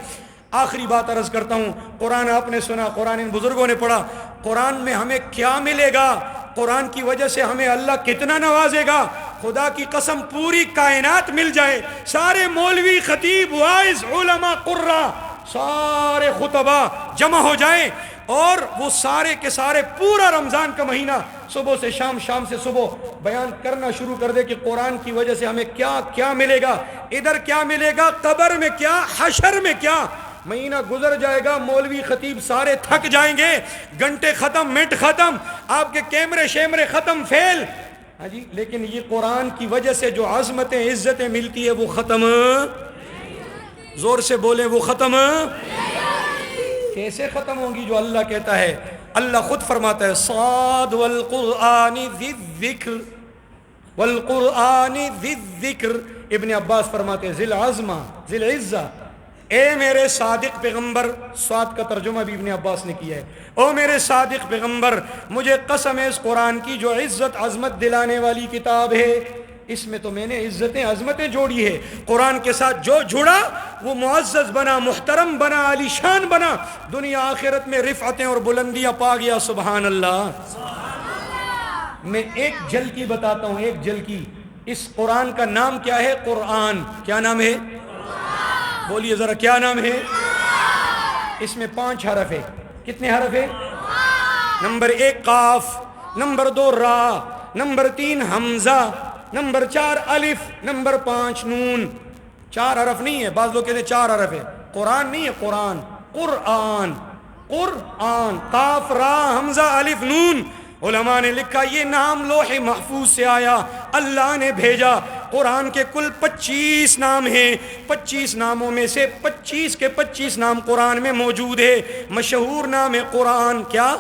آخری بات عرض کرتا ہوں، قرآن آپ نے سنا، قرآن ان بزرگوں نے پڑھا. قرآن میں ہمیں کیا ملے گا؟ قرآن کی وجہ سے ہمیں اللہ کتنا نوازے گا. خدا کی قسم پوری کائنات مل جائے، سارے مولوی خطیب واعظ علماء قرہ سارے خطبہ جمع ہو جائیں اور وہ سارے کے سارے پورا رمضان کا مہینہ صبح سے شام، شام سے صبح بیان کرنا شروع کر دے کہ قرآن کی وجہ سے ہمیں کیا کیا ملے گا، ادھر کیا ملے گا، قبر میں کیا، حشر میں کیا. مہینہ گزر جائے گا، مولوی خطیب سارے تھک جائیں گے، گھنٹے ختم، منٹ ختم، آپ کے کیمرے شیمرے ختم، فیل. ہاں جی، لیکن یہ قرآن کی وجہ سے جو عظمتیں عزتیں ملتی ہے وہ ختم. زور سے بولیں وہ ختم کیسے ختم ہوں گی؟ جو اللہ کہتا ہے، اللہ خود فرماتا ہے صاد والقرآن ذی الذکر، والقرآن ذی الذکر. ابن عباس فرماتے ہیں ذی العظمہ، ذی العزہ. اے میرے صادق پیغمبر، صاد کا ترجمہ بھی ابن عباس نے کیا ہے، او میرے صادق پیغمبر مجھے قسم ہے اس قرآن کی جو عزت عظمت دلانے والی کتاب ہے، اس میں تو میں نے عزتیں عظمتیں جوڑی ہے. قرآن کے ساتھ جو جڑا وہ معزز بنا، محترم بنا، علی شان بنا، دنیا آخرت میں رفعتیں اور بلندیاں پا گیا. سبحان اللہ. میں ایک جھلکی بتاتا ہوں، ایک جھلکی. اس قرآن کا نام کیا ہے؟ قرآن. کیا نام ہے؟ بولیے ذرا کیا نام ہے؟ اس میں 5 حرف ہے. کتنے حرف ہے؟ نمبر 1 قاف، نمبر 2 را، نمبر 3 حمزہ، نمبر 4 الف، نمبر 5 نون. 4 حرف نہیں ہے، بعض لوگ کہتے ہیں 4 حرف ہے. قرآن نہیں ہے، قرآن، قرآن، قرآن. قاف را حمزہ الف نون. علماء نے لکھا یہ نام لوح محفوظ سے آیا، اللہ نے بھیجا. قرآن کے کل 25 نام ہیں. 25 ناموں میں سے 25 کے 25 نام قرآن میں موجود ہے. مشہور نام ہے قرآن. کیا؟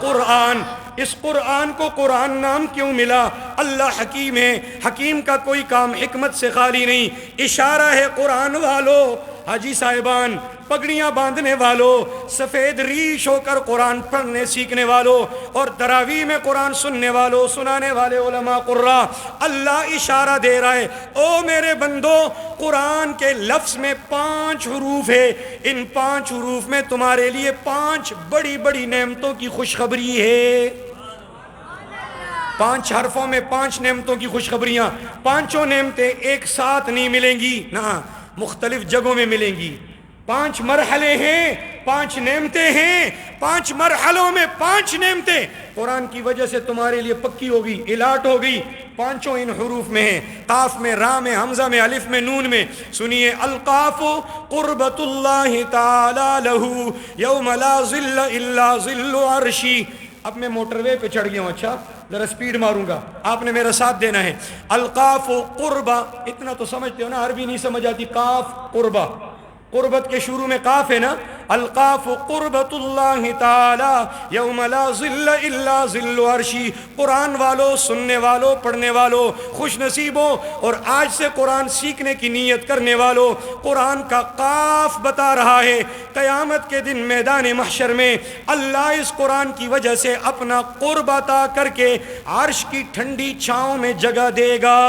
قرآن. اس قرآن کو قرآن نام کیوں ملا؟ اللہ حکیم ہے، حکیم کا کوئی کام حکمت سے خالی نہیں. اشارہ ہے قرآن والو، حاجی صاحبان، پگڑیاں باندھنے والوں، سفید ریش ہو کر قرآن پڑھنے سیکھنے والوں، اور تراویح میں قرآن سننے والوں، سنانے والے علماء قراء. اللہ اشارہ دے رہا ہے، او میرے بندو، قرآن کے لفظ میں 5 حروف ہے. ان 5 حروف میں تمہارے لیے 5 بڑی بڑی نعمتوں کی خوشخبری ہے. 5 حرفوں میں 5 نعمتوں کی خوشخبریاں. 5 نعمتیں ایک ساتھ نہیں ملیں گی، نہ مختلف جگہوں میں ملیں گی. 5 مرحلے ہیں، 5 نعمتیں ہیں. 5 مرحلوں میں 5 نعمتیں قرآن کی وجہ سے تمہارے لیے پکی ہوگی، الاٹ ہوگی. 5 ان حروف میں ہیں، قاف میں، را میں، حمزہ میں، الف میں، نون میں. سنیے، القاف قربت اللہ تعالی لہو یوم لا ظل الا ظل عرشی. اب میں موٹر وے پہ چڑھ گیا ہوں، اچھا ذرا سپیڈ ماروں گا، آپ نے میرا ساتھ دینا ہے. القاف قربہ، اتنا تو سمجھتے ہو نا، عربی نہیں سمجھ آتی. قاف قربہ، قربت کے شروع میں قاف ہے نا. القاف قربت اللہ تعالی یوم لا ظل الا ظل عرشی. قرآن والو، سننے والو، پڑھنے والو، خوش نصیبوں، اور آج سے قرآن سیکھنے کی نیت کرنے والو. قرآن کا قاف بتا رہا ہے قیامت کے دن میدان محشر میں اللہ اس قرآن کی وجہ سے اپنا قرب عطا کر کے عرش کی ٹھنڈی چھاؤں میں جگہ دے گا.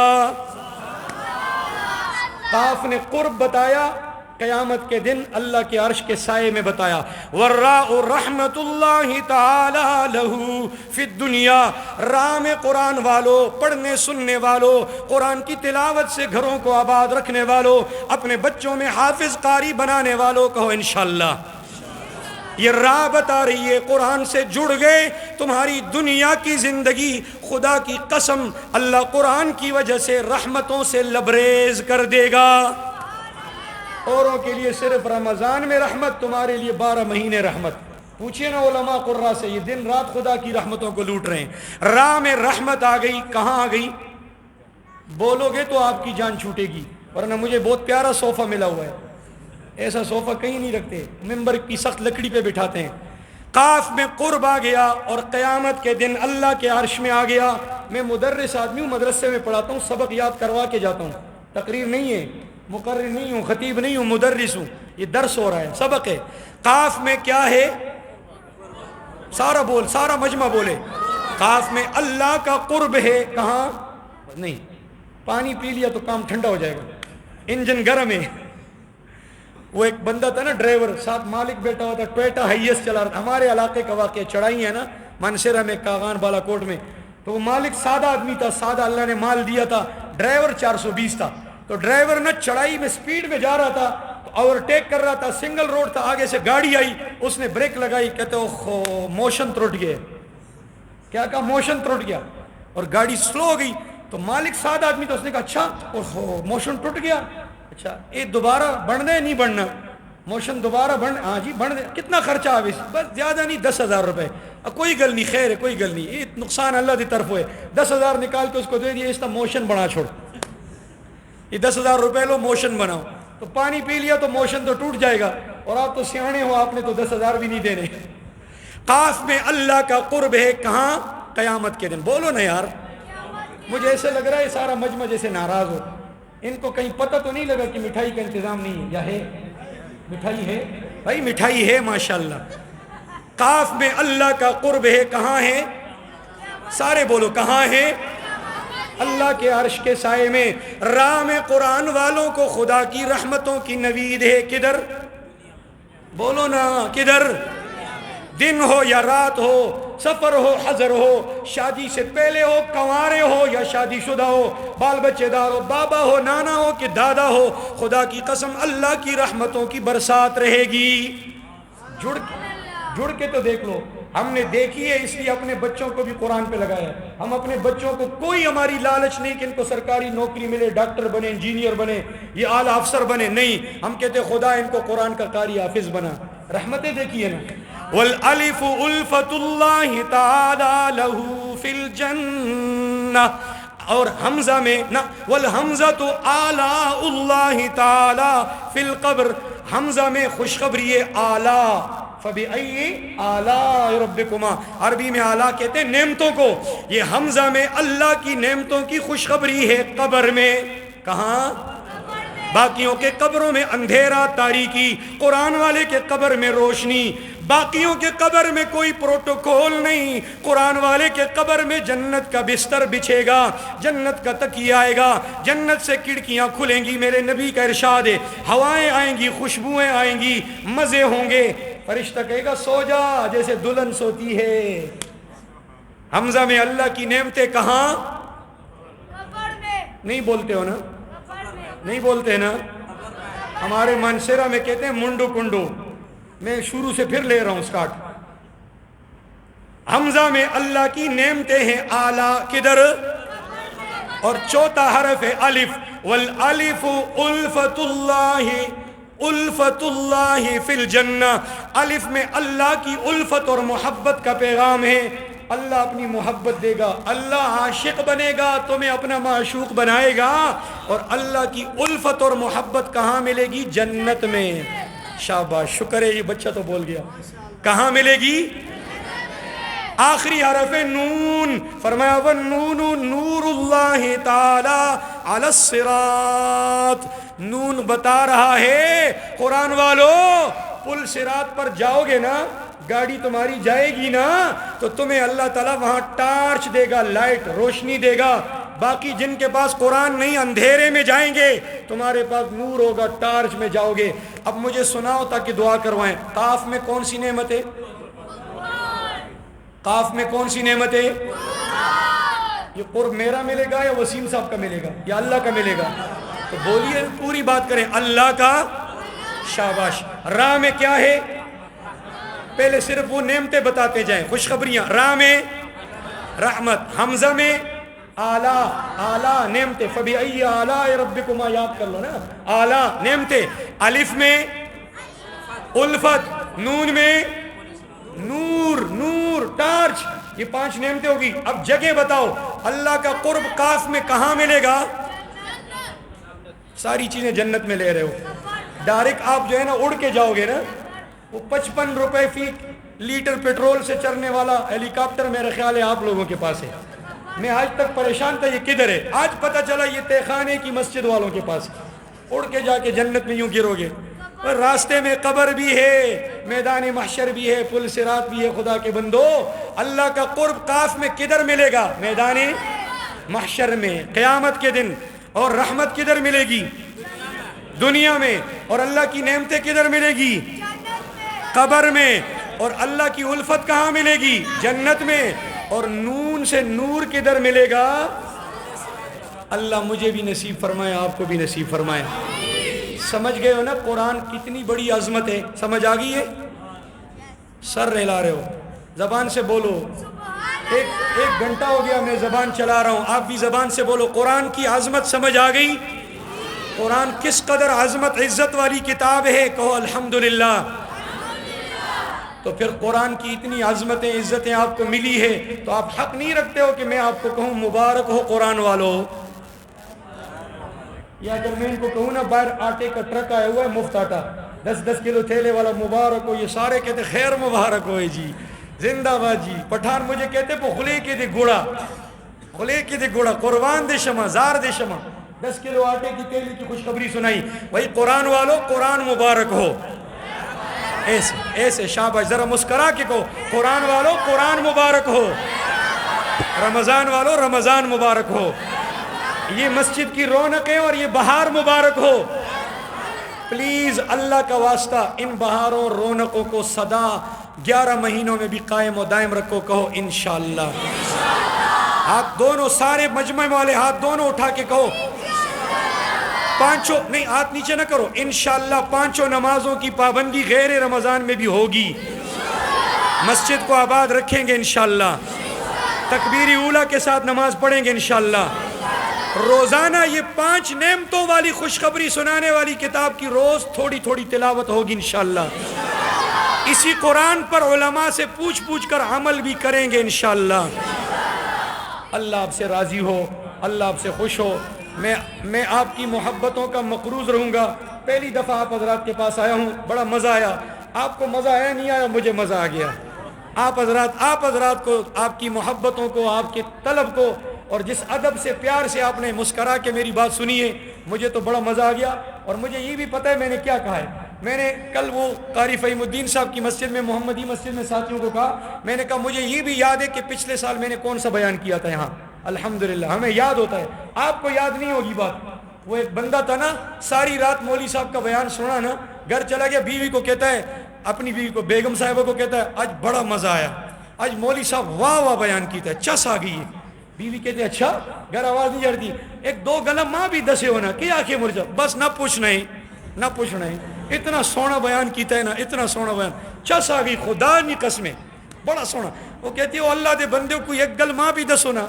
قاف نے قرب بتایا، قیامت کے دن اللہ کے عرش کے سائے میں بتایا. والراء رحمت اللہ تعالی لہو فی الدنیا. راہ میں قرآن والو، پڑھنے سننے والو، قرآن کی تلاوت سے گھروں کو آباد رکھنے والو، اپنے بچوں میں حافظ قاری بنانے والو، کہو انشاءاللہ. یہ راہ بتا رہی ہے، قرآن سے جڑ گئے تمہاری دنیا کی زندگی خدا کی قسم اللہ قرآن کی وجہ سے رحمتوں سے لبریز کر دے گا. اوروں کے لیے صرف رمضان میں رحمت، تمہارے لیے 12 مہینے رحمت. پوچھئے نا علماء قراء سے، یہ دن رات خدا کی رحمتوں کو لوٹ رہے ہیں. راہ میں رحمت آ گئی، کہاں آ گئی؟ بولو گے تو آپ کی جان چھوٹے گی، ورنہ مجھے بہت پیارا صوفہ ملا ہوا ہے، ایسا صوفہ کہیں نہیں رکھتے، ممبر کی سخت لکڑی پہ بٹھاتے ہیں. قاف میں قرب آ گیا، اور قیامت کے دن اللہ کے عرش میں آ گیا. میں مدرس آدمی ہوں، مدرسے میں پڑھاتا ہوں، سبق یاد کروا کے جاتا ہوں. تقریر نہیں ہے، مقرر نہیں ہوں، خطیب نہیں ہوں، مدرس ہوں. یہ درس ہو رہا ہے، سبق ہے. قاف میں کیا ہے؟ سارا بول، سارا مجمع بولے. قاف میں اللہ کا قرب ہے. کہاں؟ نہیں، پانی پی لیا تو کام ٹھنڈا ہو جائے گا، انجن گرم ہے. وہ ایک بندہ تھا نا ڈرائیور، ساتھ مالک بیٹھا ہوا تھا، ٹویٹا ہائیس چلا رہا تھا. ہمارے علاقے کا واقعہ، چڑھائی ہے نا مانسیرا میں، کاغان بالا کوٹ میں. تو وہ مالک سادہ آدمی تھا، سادہ اللہ نے مال دیا تھا. ڈرائیور 420 تھا. تو ڈرائیور نہ چڑھائی میں سپیڈ میں جا رہا تھا، اوورٹیک کر رہا تھا، سنگل روڈ تھا، آگے سے گاڑی آئی، اس نے بریک لگائی، کہتے اوہ موشن ٹوٹ گیا. کیا کہا؟ موشن ٹوٹ گیا، اور گاڑی سلو ہو گئی. تو مالک سادہ آدمی تھا، اس نے کہا اچھا اوہ موشن ٹوٹ گیا، اچھا یہ دوبارہ بڑھنا ہے؟ نہیں بڑھنا، موشن دوبارہ بڑھ، ہاں جی بڑھ دے. کتنا خرچہ آ گیا؟ بس زیادہ نہیں، 10,000 روپے. کوئی گل نہیں، خیر ہے، کوئی گل نہیں، یہ نقصان اللہ کی طرف ہوئے. 10,000 نکال کے اس کو دے دیا، اس کا موشن بڑھا چھوڑ، یہ 10,000 روپے لو، موشن بناؤ. تو پانی پی لیا تو موشن تو ٹوٹ جائے گا، اور آپ تو سیانے ہو، آپ نے تو 10,000 بھی نہیں دینے. قاف میں اللہ کا قرب ہے، کہاں؟ قیامت کے دن. بولو نا یار، مجھے ایسے لگ رہا ہے سارا مجمع جیسے ناراض ہو. ان کو کہیں پتہ تو نہیں لگا کہ مٹھائی کا انتظام نہیں ہے، یا ہے؟ مٹھائی ہے بھائی، مٹھائی ہے ماشاءاللہ. قاف میں اللہ کا قرب ہے، کہاں ہے؟ سارے بولو، کہاں ہے؟ اللہ کے عرش کے سائے میں. راہ میں قرآن والوں کو خدا کی رحمتوں کی نوید ہے. کدھر؟ بولو نا، کدھر؟ دن ہو یا رات ہو، سفر ہو حضر ہو، شادی سے پہلے ہو، کنوارے ہو یا شادی شدہ ہو، بال بچے دار ہو، بابا ہو، نانا ہو کہ دادا ہو، خدا کی قسم اللہ کی رحمتوں کی برسات رہے گی۔ جڑ کے تو دیکھ لو، ہم نے دیکھی ہے، اس لیے اپنے بچوں کو بھی قرآن پہ لگایا ہے۔ ہم اپنے بچوں کو کوئی ہماری لالچ نہیں کہ ان کو سرکاری نوکری ملے، ڈاکٹر بنے، انجینئر بنے، یہ اعلی افسر بنے، نہیں، ہم کہتے خدا ان کو قرآن کا قاری حافظ بنا۔ رحمتیں دیکھی ہے نا۔ والالف الفت اللہ تعالی لہ فی الجنہ، اور حمزہ میں نا، والحمزۃ آلاء اللہ تعالی فی القبر، حمزہ میں خوشخبری اعلیٰ، فَبِأَيِّ آلَاءِ رَبِّكُمَا، عربی میں اعلیٰ کہتے ہیں نعمتوں کو، یہ حمزہ میں اللہ کی نعمتوں کی خوشخبری ہے قبر میں۔ کہاں؟ باقیوں کے قبروں میں اندھیرا تاریکی، قرآن والے کے قبر میں روشنی۔ باقیوں کے قبر میں کوئی پروٹوکول نہیں، قرآن والے کے قبر میں جنت کا بستر بچھے گا، جنت کا تکیہ آئے گا، جنت سے کھڑکیاں کھلیں گی، میرے نبی کا ارشاد ہے، ہوائیں آئیں گی، خوشبوئیں آئیں گی، مزے ہوں گے، فرشتہ کہے گا سو جا جیسے دلہن سوتی ہے۔ حمزہ میں اللہ کی نعمتیں کہاں؟ نہیں بولتے ہو نا؟ نہیں بولتے نا؟ ہمارے منشرہ میں کہتے ہیں منڈو کنڈو، میں شروع سے پھر لے رہا ہوں سٹارٹ۔ حمزہ میں اللہ کی نعمتیں ہیں اعلیٰ، کدھر؟ اور چوتھا حرف ہے الف، والالف الفت اللہ، الفت اللہ فی الجنہ، الف میں اللہ کی الفت اور محبت کا پیغام ہے۔ اللہ اپنی محبت دے گا، اللہ عاشق بنے گا، تمہیں اپنا معشوق بنائے گا، اور اللہ کی الفت اور محبت کہاں ملے گی؟ جنت میں۔ شاباش، شکر ہے، یہ بچہ تو بول گیا۔ کہاں ملے گی؟ آخری حرف نون، فرمایا والنون نور اللہ تعالی علی الصراط، نون بتا رہا ہے قرآن والو، پل صراط پر جاؤ گے نا، گاڑی تمہاری جائے گی نا، تو تمہیں اللہ تعالیٰ وہاں ٹارچ دے گا، لائٹ، روشنی دے گا۔ باقی جن کے پاس قرآن نہیں اندھیرے میں جائیں گے، تمہارے پاس نور ہوگا، ٹارچ میں جاؤ گے۔ اب مجھے سناؤ تاکہ دعا کروائیں، قاف میں کون سی نعمت ہے؟ قاف میں کون سی نعمت ہے؟ یہ قرب میرا ملے گا یا وسیم صاحب کا ملے گا یا اللہ کا ملے گا؟ تو بولیے، پوری بات کریں، اللہ کا۔ شاباش۔ راہ میں کیا ہے؟ پہلے صرف وہ نعمتیں بتاتے جائیں، خوشخبریاں۔ راہ میں رحمت، حمزہ میں اعلیٰ، اعلیٰ نعمتیں، فَبِأَيِّ آلَاءِ رَبِّكُمَا، یاد کر لو نا، اعلیٰ نعمتیں۔ الف میں الفت، نون میں نور، نور، ٹارچ، یہ 5 نعمتیں ہوگی۔ اب جگہ بتاؤ، اللہ کا قرب قاف میں کہاں ملے گا؟ ساری چیزیں جنت میں لے رہے ہو، ڈائریکٹ آپ جو ہے نا اڑ کے جاؤ گے نا۔ وہ 55 روپے فی لیٹر پیٹرول سے چلنے والا ہیلی کاپٹر میرے خیال ہے آپ لوگوں کے پاس ہے۔ میں آج تک پریشان تھا یہ کدھر ہے، آج پتہ چلا یہ تہخانے کی مسجد والوں کے پاس، اڑ کے جا کے جنت میں یوں گرو گے۔ اور راستے میں قبر بھی ہے، میدان محشر بھی ہے، پل صراط بھی ہے۔ خدا کے بندو، اللہ کا قرب قاف میں کدھر ملے گا؟ میدان محشر میں، قیامت کے دن۔ اور رحمت کدھر ملے گی؟ دنیا میں۔ اور اللہ کی نعمتیں کدھر ملے گی؟ قبر میں۔ اور اللہ کی الفت کہاں ملے گی؟ جنت میں۔ اور نون سے نور کدھر ملے گا؟ اللہ مجھے بھی نصیب فرمائے، آپ کو بھی نصیب فرمائے۔ سمجھ گئے ہو نا قرآن کتنی بڑی عظمت ہے؟ سمجھ آ گئی ہے؟ سر رہلا رہے ہو، زبان سے بولو۔ ایک گھنٹہ ہو گیا میں زبان چلا رہا ہوں، آپ بھی زبان سے بولو۔ قرآن کی عظمت سمجھ آ گئی؟ قرآن کس قدر عظمت عزت والی کتاب ہے؟ کہو الحمدللہ۔ تو پھر قرآن کی اتنی عظمتیں عزتیں آپ کو ملی ہے، تو آپ حق نہیں رکھتے ہو کہ میں آپ کو کہوں مبارک ہو قرآن والو؟ یا اگر میں ان کو کہوں نا باہر آٹے کا ٹرک آیا ہوا ہے، مفت آٹا 10 کلو تھیلے والا، مبارک ہو، یہ سارے کہتے خیر مبارک ہوئے جی، زندہ باد جی۔ پٹھان مجھے کہتے خلے کے دے گوڑا، خلے کے دے گوڑا، قربان دے شمع، زار دے شمع، 10 کلو آٹے کی تیلی کی خوشخبری سنائی۔ بھائی قرآن والو، قرآن مبارک ہو۔ ایسے ایسے شاباش، ذرا مسکرا کے کہو قرآن والو، قرآن مبارک ہو۔ رمضان والو، رمضان مبارک ہو۔ یہ مسجد کی رونق ہے اور یہ بہار مبارک ہو۔ پلیز اللہ کا واسطہ ان بہاروں رونقوں کو صدا 11 مہینوں میں بھی قائم و دائم رکھو، کہو انشاءاللہ۔ ہاتھ دونوں، سارے مجمع والے ہاتھ دونوں اٹھا کے کہو پانچوں، نہیں ہاتھ نیچے نہ کرو، انشاءاللہ 5 نمازوں کی پابندی غیر رمضان میں بھی ہوگی، مسجد کو آباد رکھیں گے انشاءاللہ، تکبیر اولیٰ کے ساتھ نماز پڑھیں گے انشاءاللہ، روزانہ یہ 5 نعمتوں والی خوشخبری سنانے والی کتاب کی روز تھوڑی تھوڑی تلاوت ہوگی انشاءاللہ، اسی قرآن پر علماء سے پوچھ کر عمل بھی کریں گے انشاءاللہ۔ اللہ آپ سے راضی ہو، اللہ آپ سے خوش ہو، میں آپ کی محبتوں کا مقروض رہوں گا۔ پہلی دفعہ آپ حضرات کے پاس آیا ہوں، بڑا مزہ آیا، آپ کو مزہ آیا نہیں آیا، مجھے مزہ آ گیا۔ آپ حضرات کو، آپ کی محبتوں کو، آپ کے طلب کو، اور جس ادب سے پیار سے آپ نے مسکرا کے میری بات سنی ہے، مجھے تو بڑا مزہ آ گیا۔ اور مجھے یہ بھی پتہ ہے میں نے کیا کہا ہے، میں نے کل وہ قاری فہیم الدین صاحب کی مسجد میں، محمدی مسجد میں ساتھیوں کو کہا، میں نے کہا مجھے یہ بھی یاد ہے کہ پچھلے سال میں نے کون سا بیان کیا تھا یہاں، الحمدللہ ہمیں یاد ہوتا ہے، آپ کو یاد نہیں ہوگی بات۔ وہ ایک بندہ تھا نا، ساری رات مولوی صاحب کا بیان سنا نا، گھر چلا گیا، بیوی کو کہتا ہے، اپنی بیوی کو، بیگم صاحبہ کو کہتا ہے آج بڑا مزہ آیا، آج مولوی صاحب واہ واہ بیان کیتا ہے، چس آ گئی ہے۔ بیوی کہتے ہیں اچھا، گھر آواز نہیں جڑتی، ایک 2 گلا ماں بھی دسے ہونا کہ آنکھیں مرجا، بس نہ پوچھنا ہے، اتنا سونا بیان کیتا ہے نا، اتنا سونا بیان، چس آ گئی، خدا نہیں قسمیں، بڑا سونا۔ وہ کہتی ہے اللہ دے بندے کو ایک گل ماں بھی دسو نا،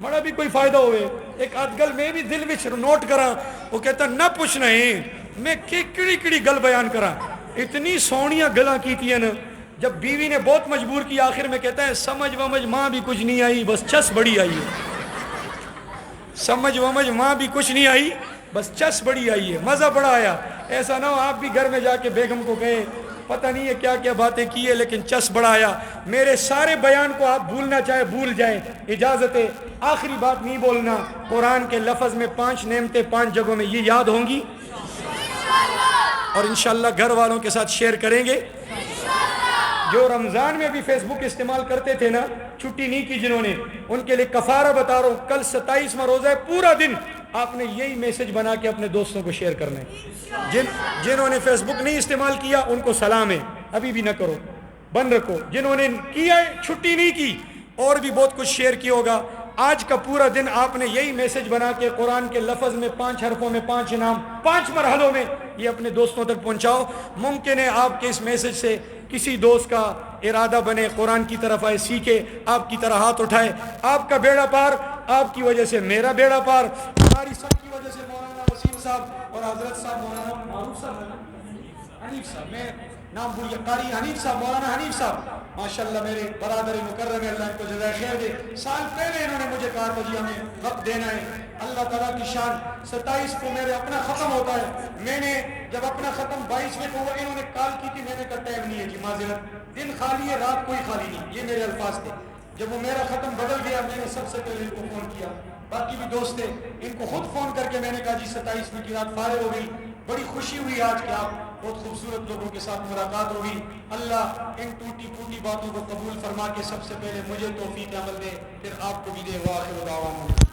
بڑا بھی کوئی فائدہ ہوئے، ایک آدھ گل میں بھی دل میں نوٹ کرا۔ وہ کہتا نہ پوچھنا ہے، میں کڑی گل بیان کرا، اتنی سونیاں گلاں کیتی ہیں نا۔ جب بیوی نے بہت مجبور کی، آخر میں کہتا ہے سمجھ ومجھ ماں بھی کچھ نہیں آئی، بس چس بڑی آئی ہے، سمجھ ومجھ ماں بھی کچھ نہیں آئی، بس چس بڑی آئی ہے، مزہ بڑا آیا۔ ایسا نہ ہو آپ بھی گھر میں جا کے بیگم کو کہے پتہ نہیں ہے کیا کیا باتیں کی ہے، لیکن چس بڑا آیا۔ میرے سارے بیان کو آپ بھولنا چاہے بھول جائیں، اجازت ہے، آخری بات نہیں بولنا، قرآن کے لفظ میں 5 نعمتیں 5 جگہوں میں یہ یاد ہوں گی، اور انشاءاللہ گھر والوں کے ساتھ شیئر کریں گے۔ جو رمضان میں بھی فیس بک استعمال کرتے تھے نا، چھٹی نہیں کی جنہوں نے، ان کے لیے کفارہ بتا رہا ہوں، کل 27واں روزہ ہے، پورا دن آپ نے یہی میسج بنا کے اپنے دوستوں کو شیئر کرنا ہے۔ جنہوں نے فیس بک نہیں استعمال کیا ان کو سلام ہے، ابھی بھی نہ کرو، بند رکھو۔ جنہوں نے کیا ہے، چھٹی نہیں کی، اور بھی بہت کچھ شیئر کیا ہوگا۔ آج کا پورا دن آپ نے یہی میسج بنا کے قرآن کے لفظ میں 5 حرفوں میں 5 انعام 5 مرحلوں میں یہ اپنے دوستوں تک پہنچاؤ۔ ممکن ہے آپ کے اس میسج سے کسی دوست کا ارادہ بنے، قرآن کی طرف آئے، سیکھے، آپ کی طرح ہاتھ اٹھائے۔ آپ کا بیڑا پار، آپ کی وجہ سے میرا بیڑا پار، ہماری سب کی وجہ سے مولانا وسیم صاحب اور حضرت صاحب مولانا معروف صاحب، حنیف صاحب، میں نام بھول گیا، قاری حنیف صاحب، مولانا حنیف صاحب، ماشاءاللہ میرے برادر مکرم ہے، اللہ ان کو جزائے خیر دے۔ سال پہلے انہوں نے مجھے کہا تھا جی ہمیں وقت دینا ہے، اللہ تعالیٰ کی شان۔ 27 کو میرے اپنا ختم ہوتا ہے، میں نے جب اپنا ختم 22ویں کو ہوا، انہوں نے کال کی تھی، میں نے کہا ٹائم نہیں ہے جی، معذرت، دن خالی ہے، رات کوئی خالی نہیں، یہ میرے الفاظ تھے۔ جب وہ میرا ختم بدل گیا، میں نے سب سے پہلے ان کو فون کیا، باقی بھی دوست تھے، ان کو خود فون کر کے میں نے کہا جی 27ویں کی رات فارغ ہو گئی، بڑی خوشی ہوئی آج کہ آپ بہت خوبصورت لوگوں کے ساتھ ملاقات ہوگی۔ اللہ ان ٹوٹی پھوٹی باتوں کو قبول فرما کے سب سے پہلے مجھے توفیق عمل دے، پھر آپ کو بھی دے۔ واخر دعوانا